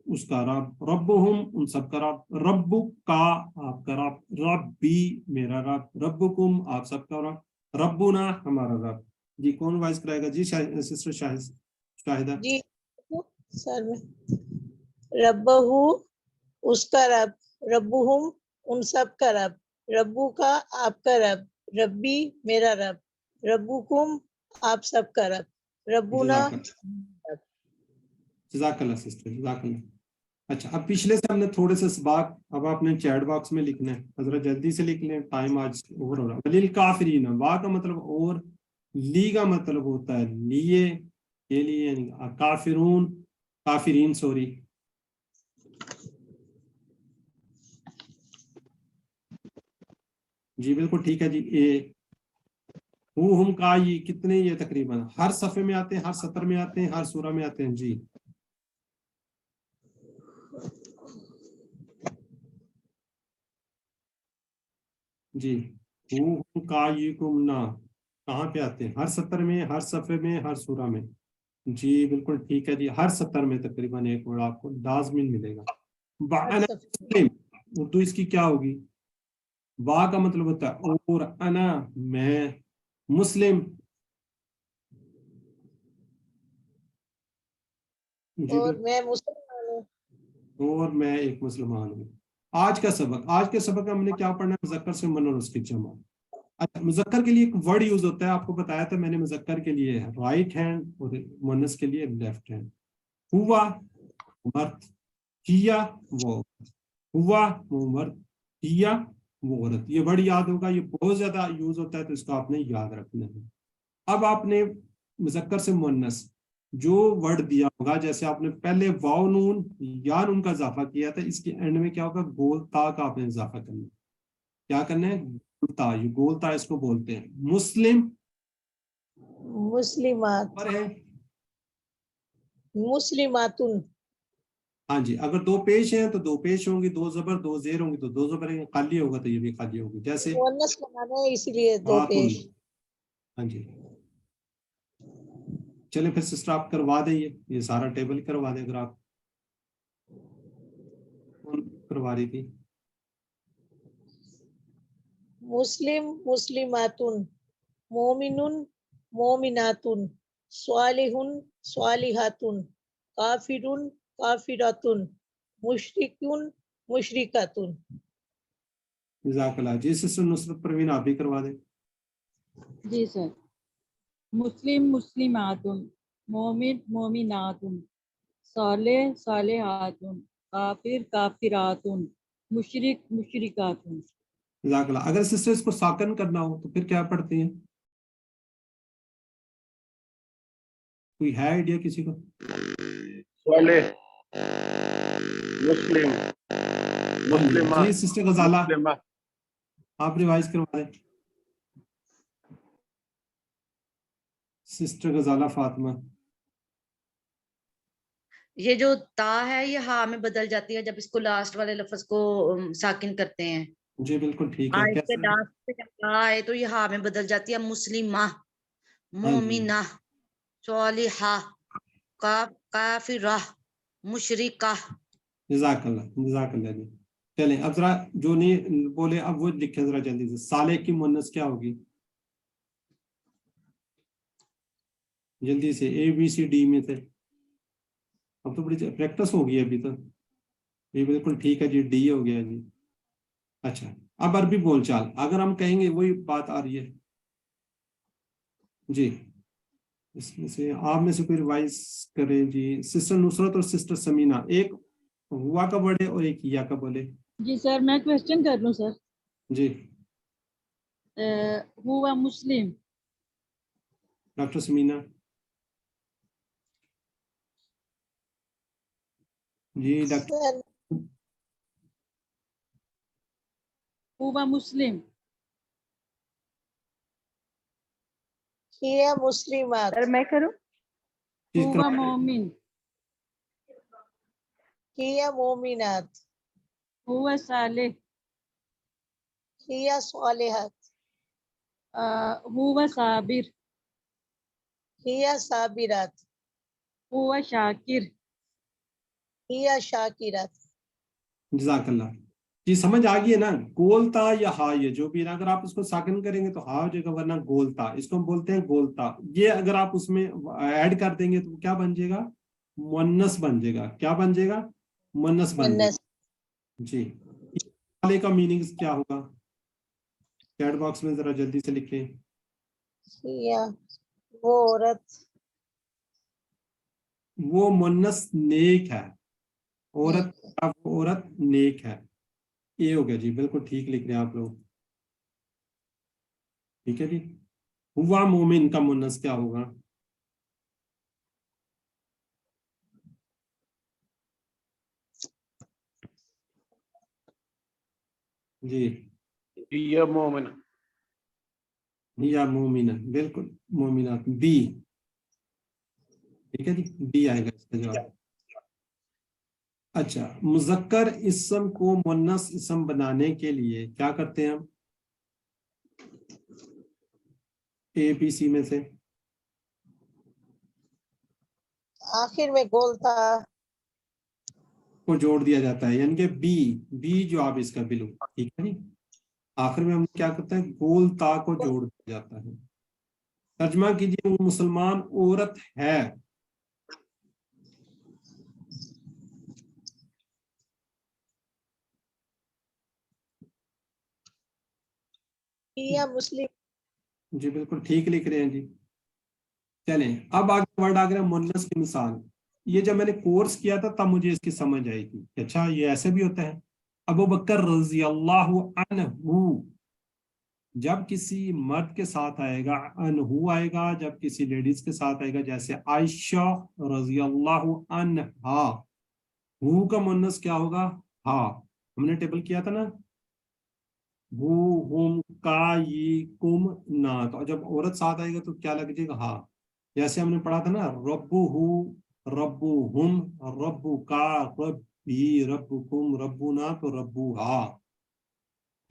A: اس کا رب, رب ہم ان سب کا رب, رب کا آپ کا رب, ربی میرا رب, ربکم آپ سب کا رب, ربنا ہمارا رب. جی کون ریوائز کرائے گا؟ جی سسٹر شاہدہ.
E: جی سر میں, ربہو اس کا رب, ربہم ان سب کا رب, ربو کا آپ کا رب, ربی میرا رب, ربکم آپ سب کا رب, ربنا.
A: جزاک اللہ سسٹر, جزاک اللہ. اچھا اب پچھلے سے ہم نے تھوڑے سے سباق, اب آپ نے چیٹ باکس میں لکھنا ہے, حضرت جلدی سے لکھ لیں, ٹائم آج اوور ہو رہا ہے. ولیل کافرین, وا کا مطلب اور, لی کا مطلب ہوتا ہے لیے, کے لیے, یعنی کافرون کافرین سوری. جی بالکل ٹھیک ہے جی. ہم کا یہ کتنے, یہ تقریباً ہر صفحے میں آتے ہیں, ہر سطر میں آتے ہیں, ہر سورہ میں آتے ہیں. جی جی ہم کا یہ کم نا کہاں پہ آتے ہیں؟ ہر سطر میں, ہر صفحے میں, ہر سورہ میں. جی بالکل ٹھیک ہے جی, ہر سطر میں تقریباً ایک ورڈ آپ کو لازمن ملے گا. اردو اس کی کیا ہوگی؟ وا کا مطلب ہوتا ہے اور, انا میں, مسلم جی
E: اور میں مسلمان ہوں.
A: اور میں ایک مسلمان ہوں. آج کا سبق ہم نے کیا پڑھنا ہے؟ مذکر سے من اور اس کی جمع. اچھا، مذکر کے لیے ایک ورڈ یوز ہوتا ہے، آپ کو بتایا تھا میں نے، مذکر کے لیے رائٹ ہینڈ اور مؤنث کے لیے لیفٹ ہینڈ. ہوا مرد، کیا وہ، ہوا وہ مرد، کیا وہ عورت. یہ ورڈ یاد ہوگا، یہ بہت زیادہ یوز ہوتا ہے تو اس کو آپ نے یاد رکھنا ہے. اب آپ نے مذکر سے مؤنث جو ورڈ دیا ہوگا، جیسے آپ نے پہلے واو نون یا نون کا اضافہ کیا تھا، اس کے اینڈ میں کیا ہوگا؟ گول تا کا آپ نے اضافہ کرنا ہے. کیا کرنا ہے؟ گول تا. یہ گول تا اس کو بولتے ہیں. مسلم
E: مسلمات،
A: پر ہے.
E: مسلماتن.
A: ہاں جی، اگر دو پیش ہیں تو دو پیش ہوں گی، دو زبر دو زیر ہوں گی تو دو زبر ہیں. خالی ہوگا تو یہ بھی خالی ہوگی. جیسے
E: مؤنث بنانا ہے اس لیے دو
A: خاتون.
E: پیش.
A: ہاں جی، چلیں پھر سسٹر آپ کروا دیں یہ سارا ٹیبل کروا دیں. اگر آپ کون کروا رہی تھی؟
E: مسلم مسلماتن، مومنن مومناتن، صالحن صالحاتن، کافرن کافراتن، مشرکن مشرکاتن.
A: جزاک اللہ. جی سسٹر نصرت پروین آپ بھی کروا دیں.
B: جی سر. مسلم مسلماتن، مومن مومناتن، صالح صالحاتن، کافر کافراتن، مشرک مشرکاتن.
A: جزاک اللہ. اگر سسٹر اس کو ساکن کرنا ہو تو پھر کیا پڑھتے ہیں؟ کوئی ہے آئیڈیا کسی کو؟
I: صالح، مسلم، مسلمہ،
A: جی سسٹر غزالہ
I: مسلمہ.
A: آپ ریوائز کروا دیں. سسٹر غزالہ فاطمہ.
J: یہ جو تا ہے یہ ہاں میں بدل جاتی ہے جب اس کو لاسٹ والے لفظ کو ساکن کرتے ہیں.
A: جی بالکل ٹھیک ہے.
J: آج کے
A: کیسے؟
J: لاسٹ پہ جب تا آئے تو یہ ہاں میں بدل جاتی ہے. مسلمہ، مومنہ، صالحہ، کافرہ، مشرکہ.
A: جزاک اللہ جزاک اللہ. جی چلیں اب ذرا جو نہیں بولے اب وہ لکھیں ذرا جلدی سے. صالح کی مؤنث کیا ہوگی؟ جلدی سے اے بی سی ڈی میں سے. اب تو بڑی پریکٹس ہو گئی ابھی تو. یہ بالکل ٹھیک ہے جی، ڈی ہو گیا جی. اچھا اب عربی بول چال اگر ہم کہیں گے وہی بات آ رہی ہے جی. اس میں سے آپ میں سے کوئی ریوائز کریں جی. سسٹر نصرت اور سسٹر سمینہ، ایک ہوا کا بولے اور ایک یا کا بولے.
B: جی سر میں کوشچن کر لوں سر.
A: جی
B: ہوا مسلم.
A: ڈاکٹر سمینہ. جی ڈاکٹر.
E: سر
B: ہوا مسلم.
E: ہی مسلمات.
H: سر میں کروں؟
B: ہوا مومن.
E: ہی مومنات.
B: ہوا صالح.
E: ہی صالحات.
B: ہوا صابر.
E: ہی صابرات.
B: ہوا شاکر.
E: ہی شاکرات.
A: جزاک اللہ. جی سمجھ آ گئی ہے نا؟ گولتا یا ہا یہ جو بھی ہے نا، اگر آپ اس کو ساکن کریں گے تو ہا ہو جائے گا، ورنہ گولتا. اس کو ہم بولتے ہیں گولتا. یہ اگر آپ اس میں ایڈ کر دیں گے تو کیا بن جائے گا؟ مؤنث بن جائے گا. کیا بن جائے گا؟ مؤنث بن جائے گا. جی والے کا میننگ کیا ہوگا؟ چیٹ باکس میں ذرا جلدی سے لکھیں.
E: ہی وہ عورت.
A: وہ مؤنث نیک ہے. عورت وہ عورت نیک ہے. یہ ہو گیا جی. بالکل ٹھیک لکھ رہے ہیں آپ لوگ. ٹھیک ہے جی. ہوا مومن کا مؤنث کیا ہوگا؟ جی
I: یا مومن.
A: یا مومنہ. بالکل مومنات. بی. ٹھیک ہے جی، بی آئے گا اس کا جواب. اچھا مذکر اسم کو مؤنث اسم بنانے کے لیے کیا کرتے ہیں ہم؟ اے بی سی میں سے
E: آخر میں گولتا
A: کو جوڑ دیا جاتا ہے، یعنی کہ بی جواب اس کا بلو. ٹھیک ہے جی. آخر میں ہم کیا کرتے ہیں؟ گول تا کو جوڑ دیا جاتا ہے. ترجمہ کیجیے. وہ مسلمان عورت ہے.
E: या मुस्लिम।
A: जी बिल्कुल ठीक लिख रहे हैं जी। चलें अब आगे वर्ड आ गया मुन्नस की मिसाल। ये जब मैंने कोर्स किया था तब मुझे इसकी समझ आई थी कि अच्छा ये ऐसे भी होता है। अबू बकर रजी अल्लाह अन्हु, जब किसी मर्द के साथ आएगा अनहु आएगा, जब किसी लेडीज के साथ आएगा जैसे आयशा रजी अल्लाह अन्हा, हु का मुन्नस क्या होगा? हा। हमने टेबल किया था ना, हु हुम का ये कुम ना, तो जब औरत साथ आएगा तो क्या लग जाएगा? हा। जैसे हमने पढ़ा था ना रब्बु हु रब्बु हुम रब्बु का रब्बी रब्बुकुम रब्बुना, तो रब्बु हा।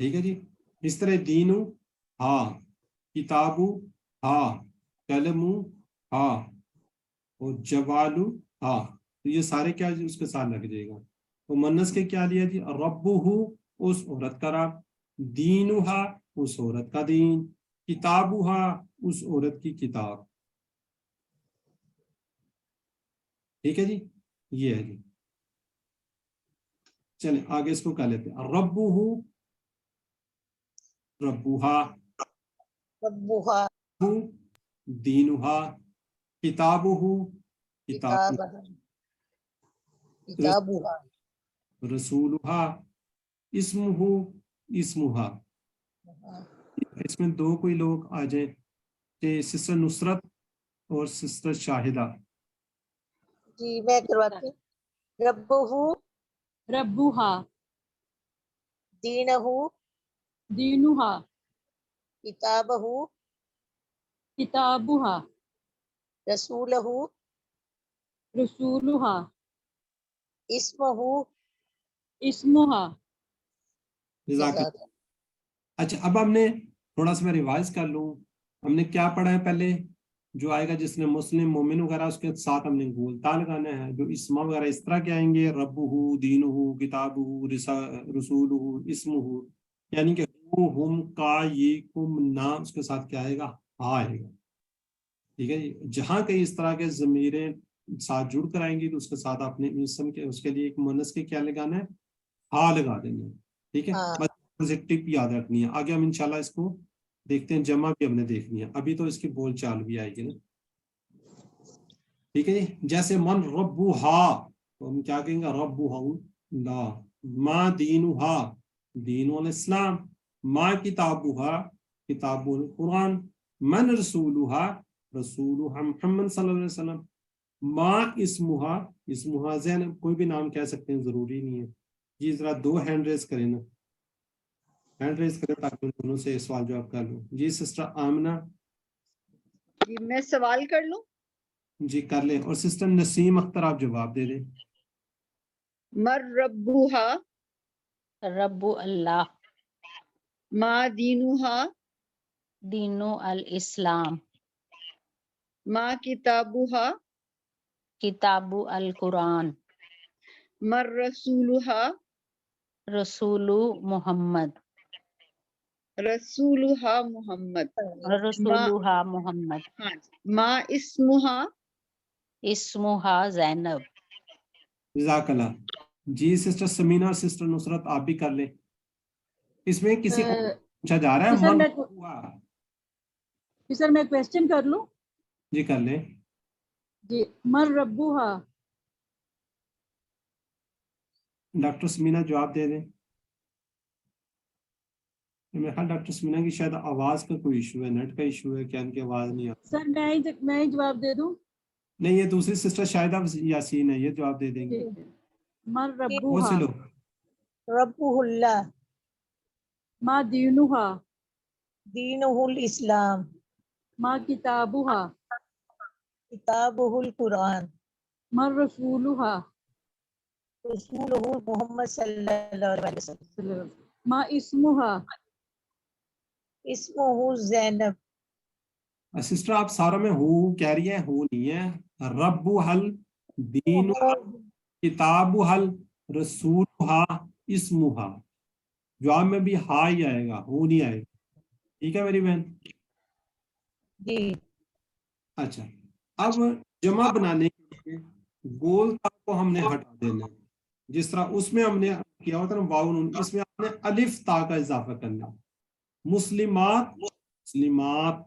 A: ठीक है जी। इस तरह दीनु हा, किताबु हा, कलमु हा, और जवालु हा, तो ये सारे क्या उसके साथ लग जाएगा। तो मुन्नस के क्या लिया जी? रब्बुहु उस औरत का रब, दीनुहा उस औरत का दीन, किताबुहा उस औरत की किताब। ठीक है जी, ये है जी। चले आगे इसको कर लेते हैं। रब्बुहु रब्बुहा,
E: रब्बुहा
A: दीनुहा, किताबुहु किताबु,
E: किताबुहा,
A: रसूलुहा, इस्मुहु इस्मुहा। इसमें दो कोई लोग आ जाए कि सिस्टर नुसरत और सिस्टर शाहिदा।
E: जी मैं करवाती हूँ। रब्बुहु
B: रब्बुहा,
E: दीनहु
B: दीनुहा,
E: किताबहु
B: किताबुहा,
E: रसूलहु
B: रसूलुहा,
E: इस्महु
B: इस्मुहा।
E: जज़ाक।
A: अच्छा अब हमने थोड़ा सा मैं रिवाइज कर लूँ। हमने क्या पढ़ा है पहले? जो आएगा जिसने मुस्लिम मोमिन वगैरह उसके साथ हमने गोलता लगाना है। जो इस्मा वगैरह इस तरह के आएंगे, रब्बुहु दीनुहु किताबुहु रसूलुहु इस्मुहु, यानी कि हु हुम का ये कुम ना, उसके साथ क्या आएगा? हा आएगा। ठीक है जी। जहां कहीं इस तरह के ज़मीरें साथ जुड़ कर आएंगी तो उसके साथ आपने इसम के उसके लिए एक मुन्नस के क्या लगाना है? हा लगा देंगे। ठीक है, बस टिप याद रखनी है। आगे हम इंशाल्लाह इसको देखते हैं, जमा भी हमने देखनी है। अभी तो इसकी बोल चाल भी आएगी ना। ठीक है जी। जैसे मन रब्बु हा, तो हम क्या कहेंगे? रब्बु ला। मा दीनु हा, दीनुल इस्लाम। मा किताबुहा, किताबुल कुरान। मन रसूलुहा, रसूलुहा मुहम्मद सल्लल्लाहु अलैहि वसल्लम। मा इस्मुहा, इस्मुहा ज़ैनब। कोई भी नाम कह सकते हैं, जरूरी नहीं है जी। जरा दो हैंड रेस करें ना, हैंड रेस करें ताकि उन दोनों से सवाल जवाब कर लूं। जी सिस्टर आमना
H: जी मैं सवाल कर लूं?
A: जी कर लें, और सिस्टर नसीम अख्तर आप जवाब दे दें।
H: मर रब्बुहा,
F: रब्बु अल्लाह,
H: मा दीनुहा,
F: दीनु अल इस्लाम,
H: मा किताबुहा,
F: किताबु अल कुरान,
H: मर रसूलुहा,
F: रसूलु मुहम्मद,
H: रसूलुहा मोहम्मद।
F: रसूलुहा मोहम्मद,
H: हाँ जी। मा इस्मुहा,
F: इस्मुहा ज़ैनब।
A: जज़ाकल्लाह। जी सिस्टर समीना और सिस्टर नुसरत आप भी कर लें। इसमें किसी को पूछा जा रहा है
B: सर,
A: मन
B: मैं
A: हुआ?
B: सर मैं क्वेश्चन कर लूं?
A: जी कर लें
B: जी। मर रब्बुहा,
A: डॉक्टर समीना जवाब दे दें। मेरे ख्याल डॉक्टर समीना की शायद आवाज का कोई इशू है, नेट का इशू है क्या, इनकी आवाज नहीं आती।
B: सर मैं ही जवाब दे दूं?
A: नहीं, ये दूसरी सिस्टर शाहिदा यासीन है, ये जवाब दे देंगे।
B: मर
A: बहुत
B: रब्बुहा,
A: से लोग।
E: रब्बुहुल्ला,
B: मा दीनुहा,
E: दीनुहुल इस्लाम,
B: मा किताबुहा,
E: किताबुहुल कुरान,
B: मर रसूलुहा,
E: रसूलुहु मुहम्मद सल्लल्लाहु अलैहि वसल्लम,
B: मा इस्मुहा,
E: इस्मुहु ज़ैनब।
A: सिस्टर आप सारों में हु कह रही है, हु नहीं है। रब्बु हल, दीन किताबु हल, रसूलुहा, इस्मुहा। जवाब में भी हा ही आएगा, हु नहीं आएगा। ठीक है मेरी बहन?
E: जी।
A: अच्छा अब जमा बनाने के लिए गोल ता को हमने हटा देना है। जिस तरह उसमें हमने किया होता ना वाउ नून, इसमें हमने अलिफ ता का इजाफा करना है। मुस्लिमात मुस्लिमात,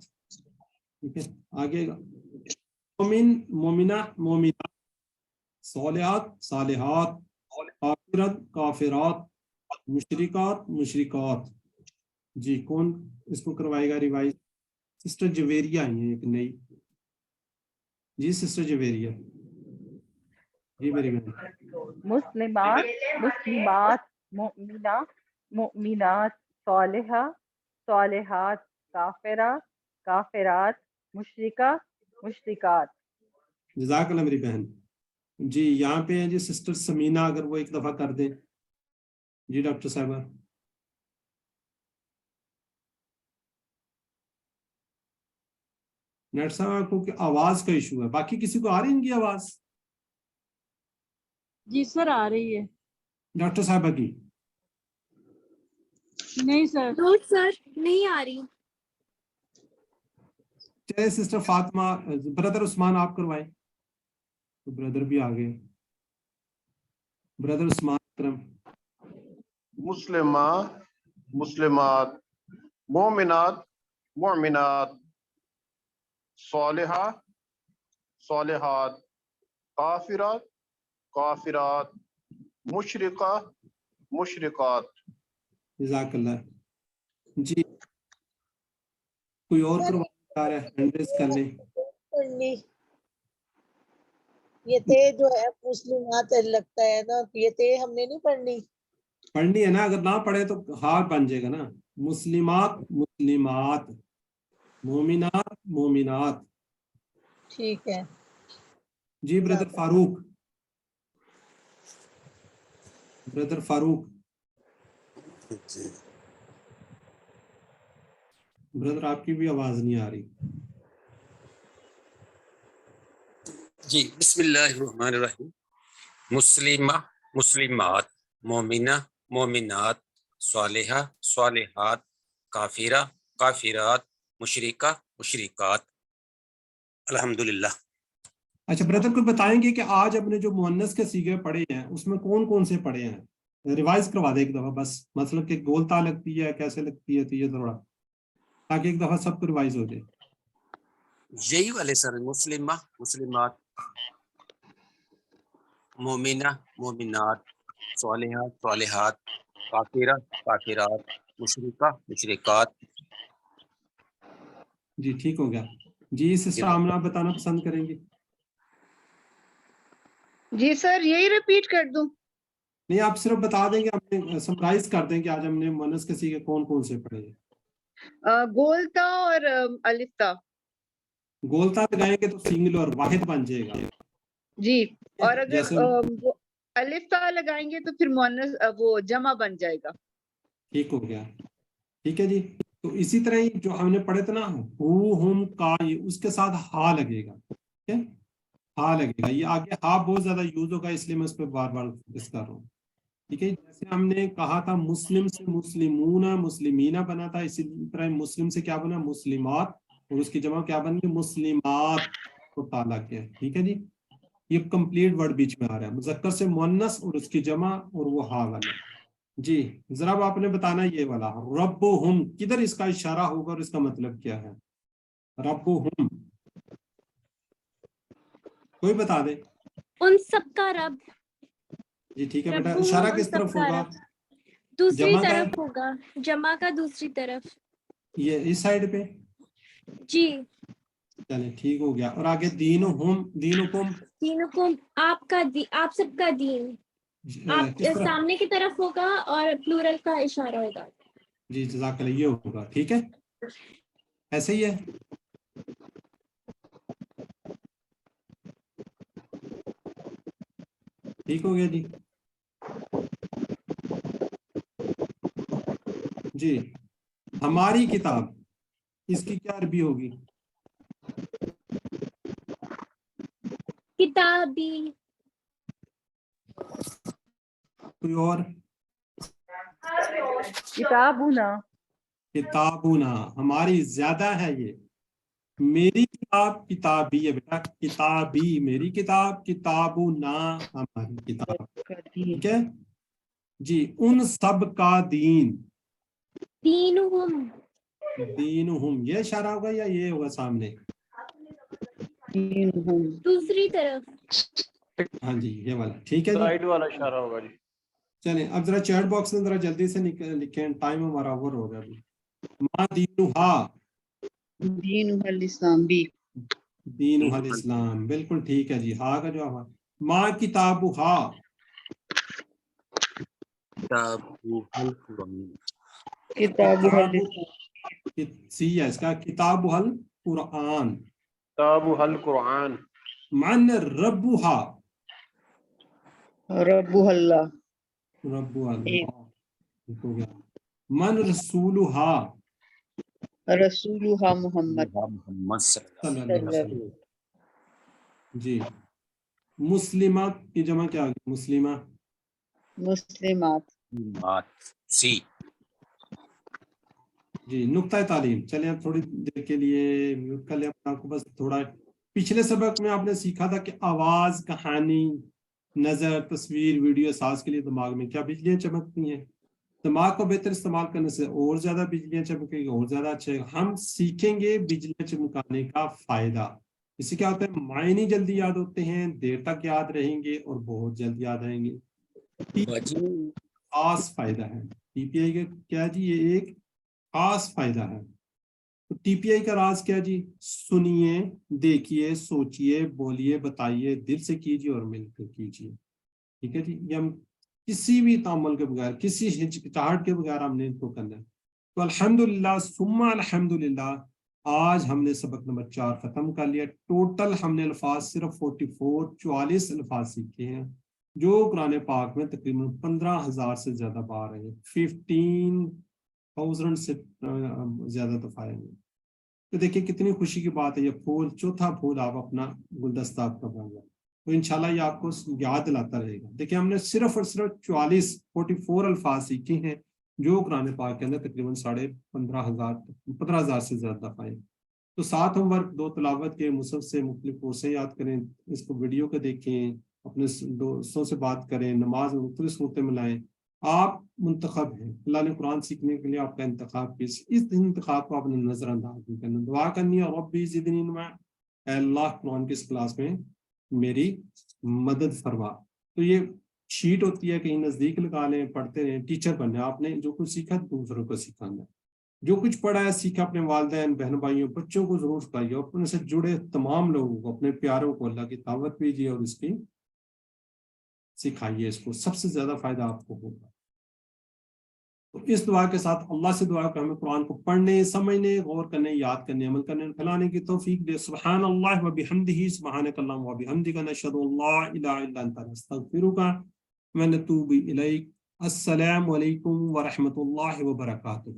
A: ठीक है। आगे मोमिन मोमिना मोमिनात, सालिहात सालिहात, काफिरत काफिरात, मुशरिकात मुशरिकात। जी कौन इसको करवाएगा रिवाइज? सिस्टर जवेरिया आई है एक नई। जी सिस्टर जवेरिया, जी मेरी बहन।
K: मुस्लिमात मुस्लिमात, मुमिना मुमिनात, सालिहा सालिहात, काफिरा काफिरात, मुशरिका मुशरिकात।
A: जज़ाकल्लाह मेरी बहन। जी यहाँ पे है जी सिस्टर समीना, अगर वो एक दफा कर दें। जी डॉक्टर साहबा। नेट साहब आपको की आवाज का इशू है, बाकी किसी को आ रही है इनकी आवाज?
B: जी सर आ रही है।
A: डॉक्टर साहबा की
B: नहीं सर।
D: नो सर नहीं आ रही।
A: चलिए सिस्टर फातिमा, ब्रदर उस्मान आप करवाएं। तो ब्रदर भी आ गए। ब्रदर उस्मान करम।
I: मुस्लिमा मुस्लिमात, मोमिनात मोमिनात, सालिहा सालिहात, काफिरात काफिरात, मुशरिका मुशरिकात।
A: जज़ाकल्लाह। जी कोई और करवा रहा है? हैंड रेज कर ले।
E: पढ़नी ये ते जो है मुस्लिमात लगता है ना, ये ते हमने नहीं पढ़नी।
A: पढ़नी है ना, अगर ना पढ़े तो हार बन जाएगा ना। मुस्लिमात मुस्लिमात, मोमिनात मोमिनात।
E: ठीक है।
A: जी brother Farooq, brother Farooq. Brother आपकी भी आवाज नहीं आ रही।
L: जी बिस्मिल्लाहिर्रहमानिर्रहीम। मुस्लिमा मुस्लिमात, मोमिना मोमिनात, सालिहा सालिहात, काफिरा काफिरात, मुशरिका मुशरिकात। अल्हम्दुलिल्लाह।
A: अच्छा ब्रदर को बताएंगे कि आज अपने जो मुअन्नस के सीगे पढ़े हैं उसमें कौन कौन से पढ़े हैं? रिवाइज करवा दे एक दफा बस, मतलब कि गोलता लगती है कैसे लगती है, तो ये थोड़ा ताकि एक दफा सबको रिवाइज हो जाए।
L: यही वाले सर, मुस्लिमा मुस्लिमात, मोमिना मोमिनात, सालिहा सालिहात, काफिरा काफिरात, मुशरिका मुशरिकात।
A: जी ठीक हो गया। जी सिस्टर आमना बताना पसंद करेंगे?
H: जी सर यही रिपीट कर दूं?
A: नहीं आप सिर्फ बता देंगे, हमने समराइज कर देंगे आज हमने मुअन्नस के सीगे कौन कौन से पढ़े हैं।
H: गोलता और अलिफ्ता।
A: गोलता लगाएंगे तो सिंगुलर वाहिद बन जाएगा
H: जी, और अगर
A: जैसे
H: वो अलिफ्ता लगाएंगे तो फिर मुअन्नस वो जमा बन जाएगा।
A: ठीक हो गया। ठीक है जी। तो इसी तरह ही जो हमने पढ़े थे ना हु हुम का, ये उसके साथ हा लगेगा। ठीक है, हा लगेगा। ये आगे हा बहुत ज्यादा यूज होगा इसलिए मैं उस पर बार बार फोकस कर रहा हूँ। ठीक है, जैसे हमने कहा था मुस्लिम से मुस्लिमूना मुस्लिमीना बना था, इसी तरह मुस्लिम से क्या बना? मुस्लिमात, और उसकी जमा क्या बन गई? मुस्लिमात को ताला किया। ठीक है जी, ये कंप्लीट वर्ड बीच में आ रहा है, मुजक्कर से मुअन्नस और उसकी जमा और वो हा वाला। जी जरा अब आपने बताना ये वाला रब्बुहुम किधर इसका इशारा होगा और इसका मतलब क्या है? रब्बुहुम कोई बता दे।
D: उन सब का रब।
A: जी ठीक है बेटा,
D: रब्बुहुम
A: इशारा
D: उन
A: किस तरफ
D: सबका
A: होगा?
D: रब। दूसरी
A: जमा का
D: तरफ होगा, जमा का दूसरी तरफ।
A: ये इस साइड पे।
D: जी।
A: चले ठीक हो गया। और आगे दीनुहुम दीनुकुम,
D: दीनुकुम आपका आप सबका दीन। आप
A: किस तरफ?
D: सामने की तरफ होगा और प्लूरल का इशारा होगा।
A: जी जज़ाकल्लाह, ये होगा। ठीक है, ऐसे ही है। ठीक हो गया जी। जी हमारी किताब, इसकी क्या अरबी होगी?
D: किताबी।
A: कोई और?
K: किताबुना।
A: किताबुना, हमारी ज्यादा है ये। मेरी किताब किताबी है बेटा, किताबी मेरी किताब, किताबुना हमारी किताब। ठीक है जी। उन सब का दीन,
D: दीनुहुम
A: दीनुहुम, ये इशारा होगा या ये होगा सामने?
D: दूसरी तरफ।
A: हाँ जी, ये वाला, ठीक है जी,
I: साइड वाला इशारा होगा जी।
A: चलें अब जरा चैट बॉक्स में जरा जल्दी से लिखें, टाइम हमारा ओवर हो गया अभी। मा दीनुहा,
H: दीनुहल इस्लाम भी।
A: दीनुहल इस्लाम, बिल्कुल ठीक है जी। हा का जवाब मा किताबुहा,
L: किताबुल कुरान,
H: किताबुल
A: सी है इसका, किताबुल कुरान।
I: किताबुल कुरान,
A: मन रब्बुहा,
H: रब्बुहल्ला,
A: रब्बुहा हो गया। मन रसूलुहा,
H: रसूलुहा मोहम्मद
L: मोहम्मद
A: सल्लल्लाहु अलैहि वसल्लम। जी, मुस्लिमा की जमा क्या होगी? मुस्लिमा,
H: मुस्लिमात,
L: सी।
A: जी, नुक्ता तालीम। चलिए अब थोड़ी देर के लिए म्यूट कर लिया अपना आपको, बस थोड़ा। पिछले सबक में आपने सीखा था कि आवाज, कहानी, नजर, तस्वीर, वीडियो, सांस के लिए दिमाग में क्या बिजलियां चमकती हैं। दिमाग को बेहतर इस्तेमाल करने से और ज्यादा बिजलियां चमकेगी, और ज्यादा अच्छा है। हम सीखेंगे बिजलियां चमकाने का फायदा। इससे क्या होता है, मायने जल्दी याद होते हैं, देर तक याद रहेंगे और बहुत जल्द याद आएंगे। खास फायदा है टीपीआई का, क्या जी, ये एक खास फायदा है। तो टीपीआई का राज क्या जी? सुनिए, देखिए, सोचिए, बोलिए, बताइए, दिल से कीजिए और मिलकर कीजिए। ठीक है जी, ये हम किसी भी तामुल के बगैर, किसी हिचकिचाहट के बगैर हमने इनको करना है। तो अल्हम्दुलिल्लाह सुम्मा अल्हम्दुलिल्लाह, आज हमने सबक नंबर 4 खत्म कर लिया। टोटल हमने अल्फाज सिर्फ 44 अल्फाज सीखे हैं, जो कुरान पाक में तकरीबन 15,000 से ज्यादा बार है, 15,000 से ज्यादा दफा है। तो देखिए कितनी खुशी की बात है, ये फूल, चौथा फूल आप अपना गुलदस्ता आपका बन गया। तो इंशाल्लाह ये आपको याद दिलाता रहेगा। देखिए हमने सिर्फ और सिर्फ 44 अल्फाज सीखे हैं, जो कुरान पाक के अंदर तकरीबन 15,000 से ज्यादा दफा है। तो 7 होमवर्क, 2 तिलावत के, मुसहफ से मुख्तलिफ कोर्सें याद करें, इसको वीडियो को देखें, अपने दोस्तों से बात करें, नमाज में मुख्तलिफ सूरतें मिलाएं। आप मुंतखब हैं, अल्लाह ने कुरान सीखने के लिए आपका इंतखाब किया। इस इंतखाब को आपने नजरअंदाज नहीं करना। दुआ करनी है, रब्बी ज़िदनी इल्मा, अल्लाह कुरान की इस क्लास में मेरी मदद फरमा। तो ये शीट होती है, कहीं नजदीक लगा लें, पढ़ते रहें, टीचर बनना। आपने जो कुछ सीखा दूसरों को सिखाना, जो कुछ पढ़ा है सीखा अपने वालिदैन, बहन भाइयों, बच्चों को जरूर सिखाइए। अपने से जुड़े तमाम लोगों को, अपने प्यारों को अल्लाह की दावत दीजिए और इसकी सिखाइए, इसको सबसे ज्यादा फायदा आपको होगा। तो इस दुआ के साथ अल्लाह से दुआ कि हमें कुरान को पढ़ने, समझने, गौर करने, याद करने, अमल करने, फैलाने की तौफीक दे। सुभान अल्लाह व बिहम्दिही, सुब्हानक अल्लाहुम्मा व बिहम्दिका, नशहदु अल्ला इलाहा इल्ला अंता, नस्तगफिरुका व नतूबु इलैक। अस्सलामु अलैकुम व रहमतुल्लाहि व बरकातुहू।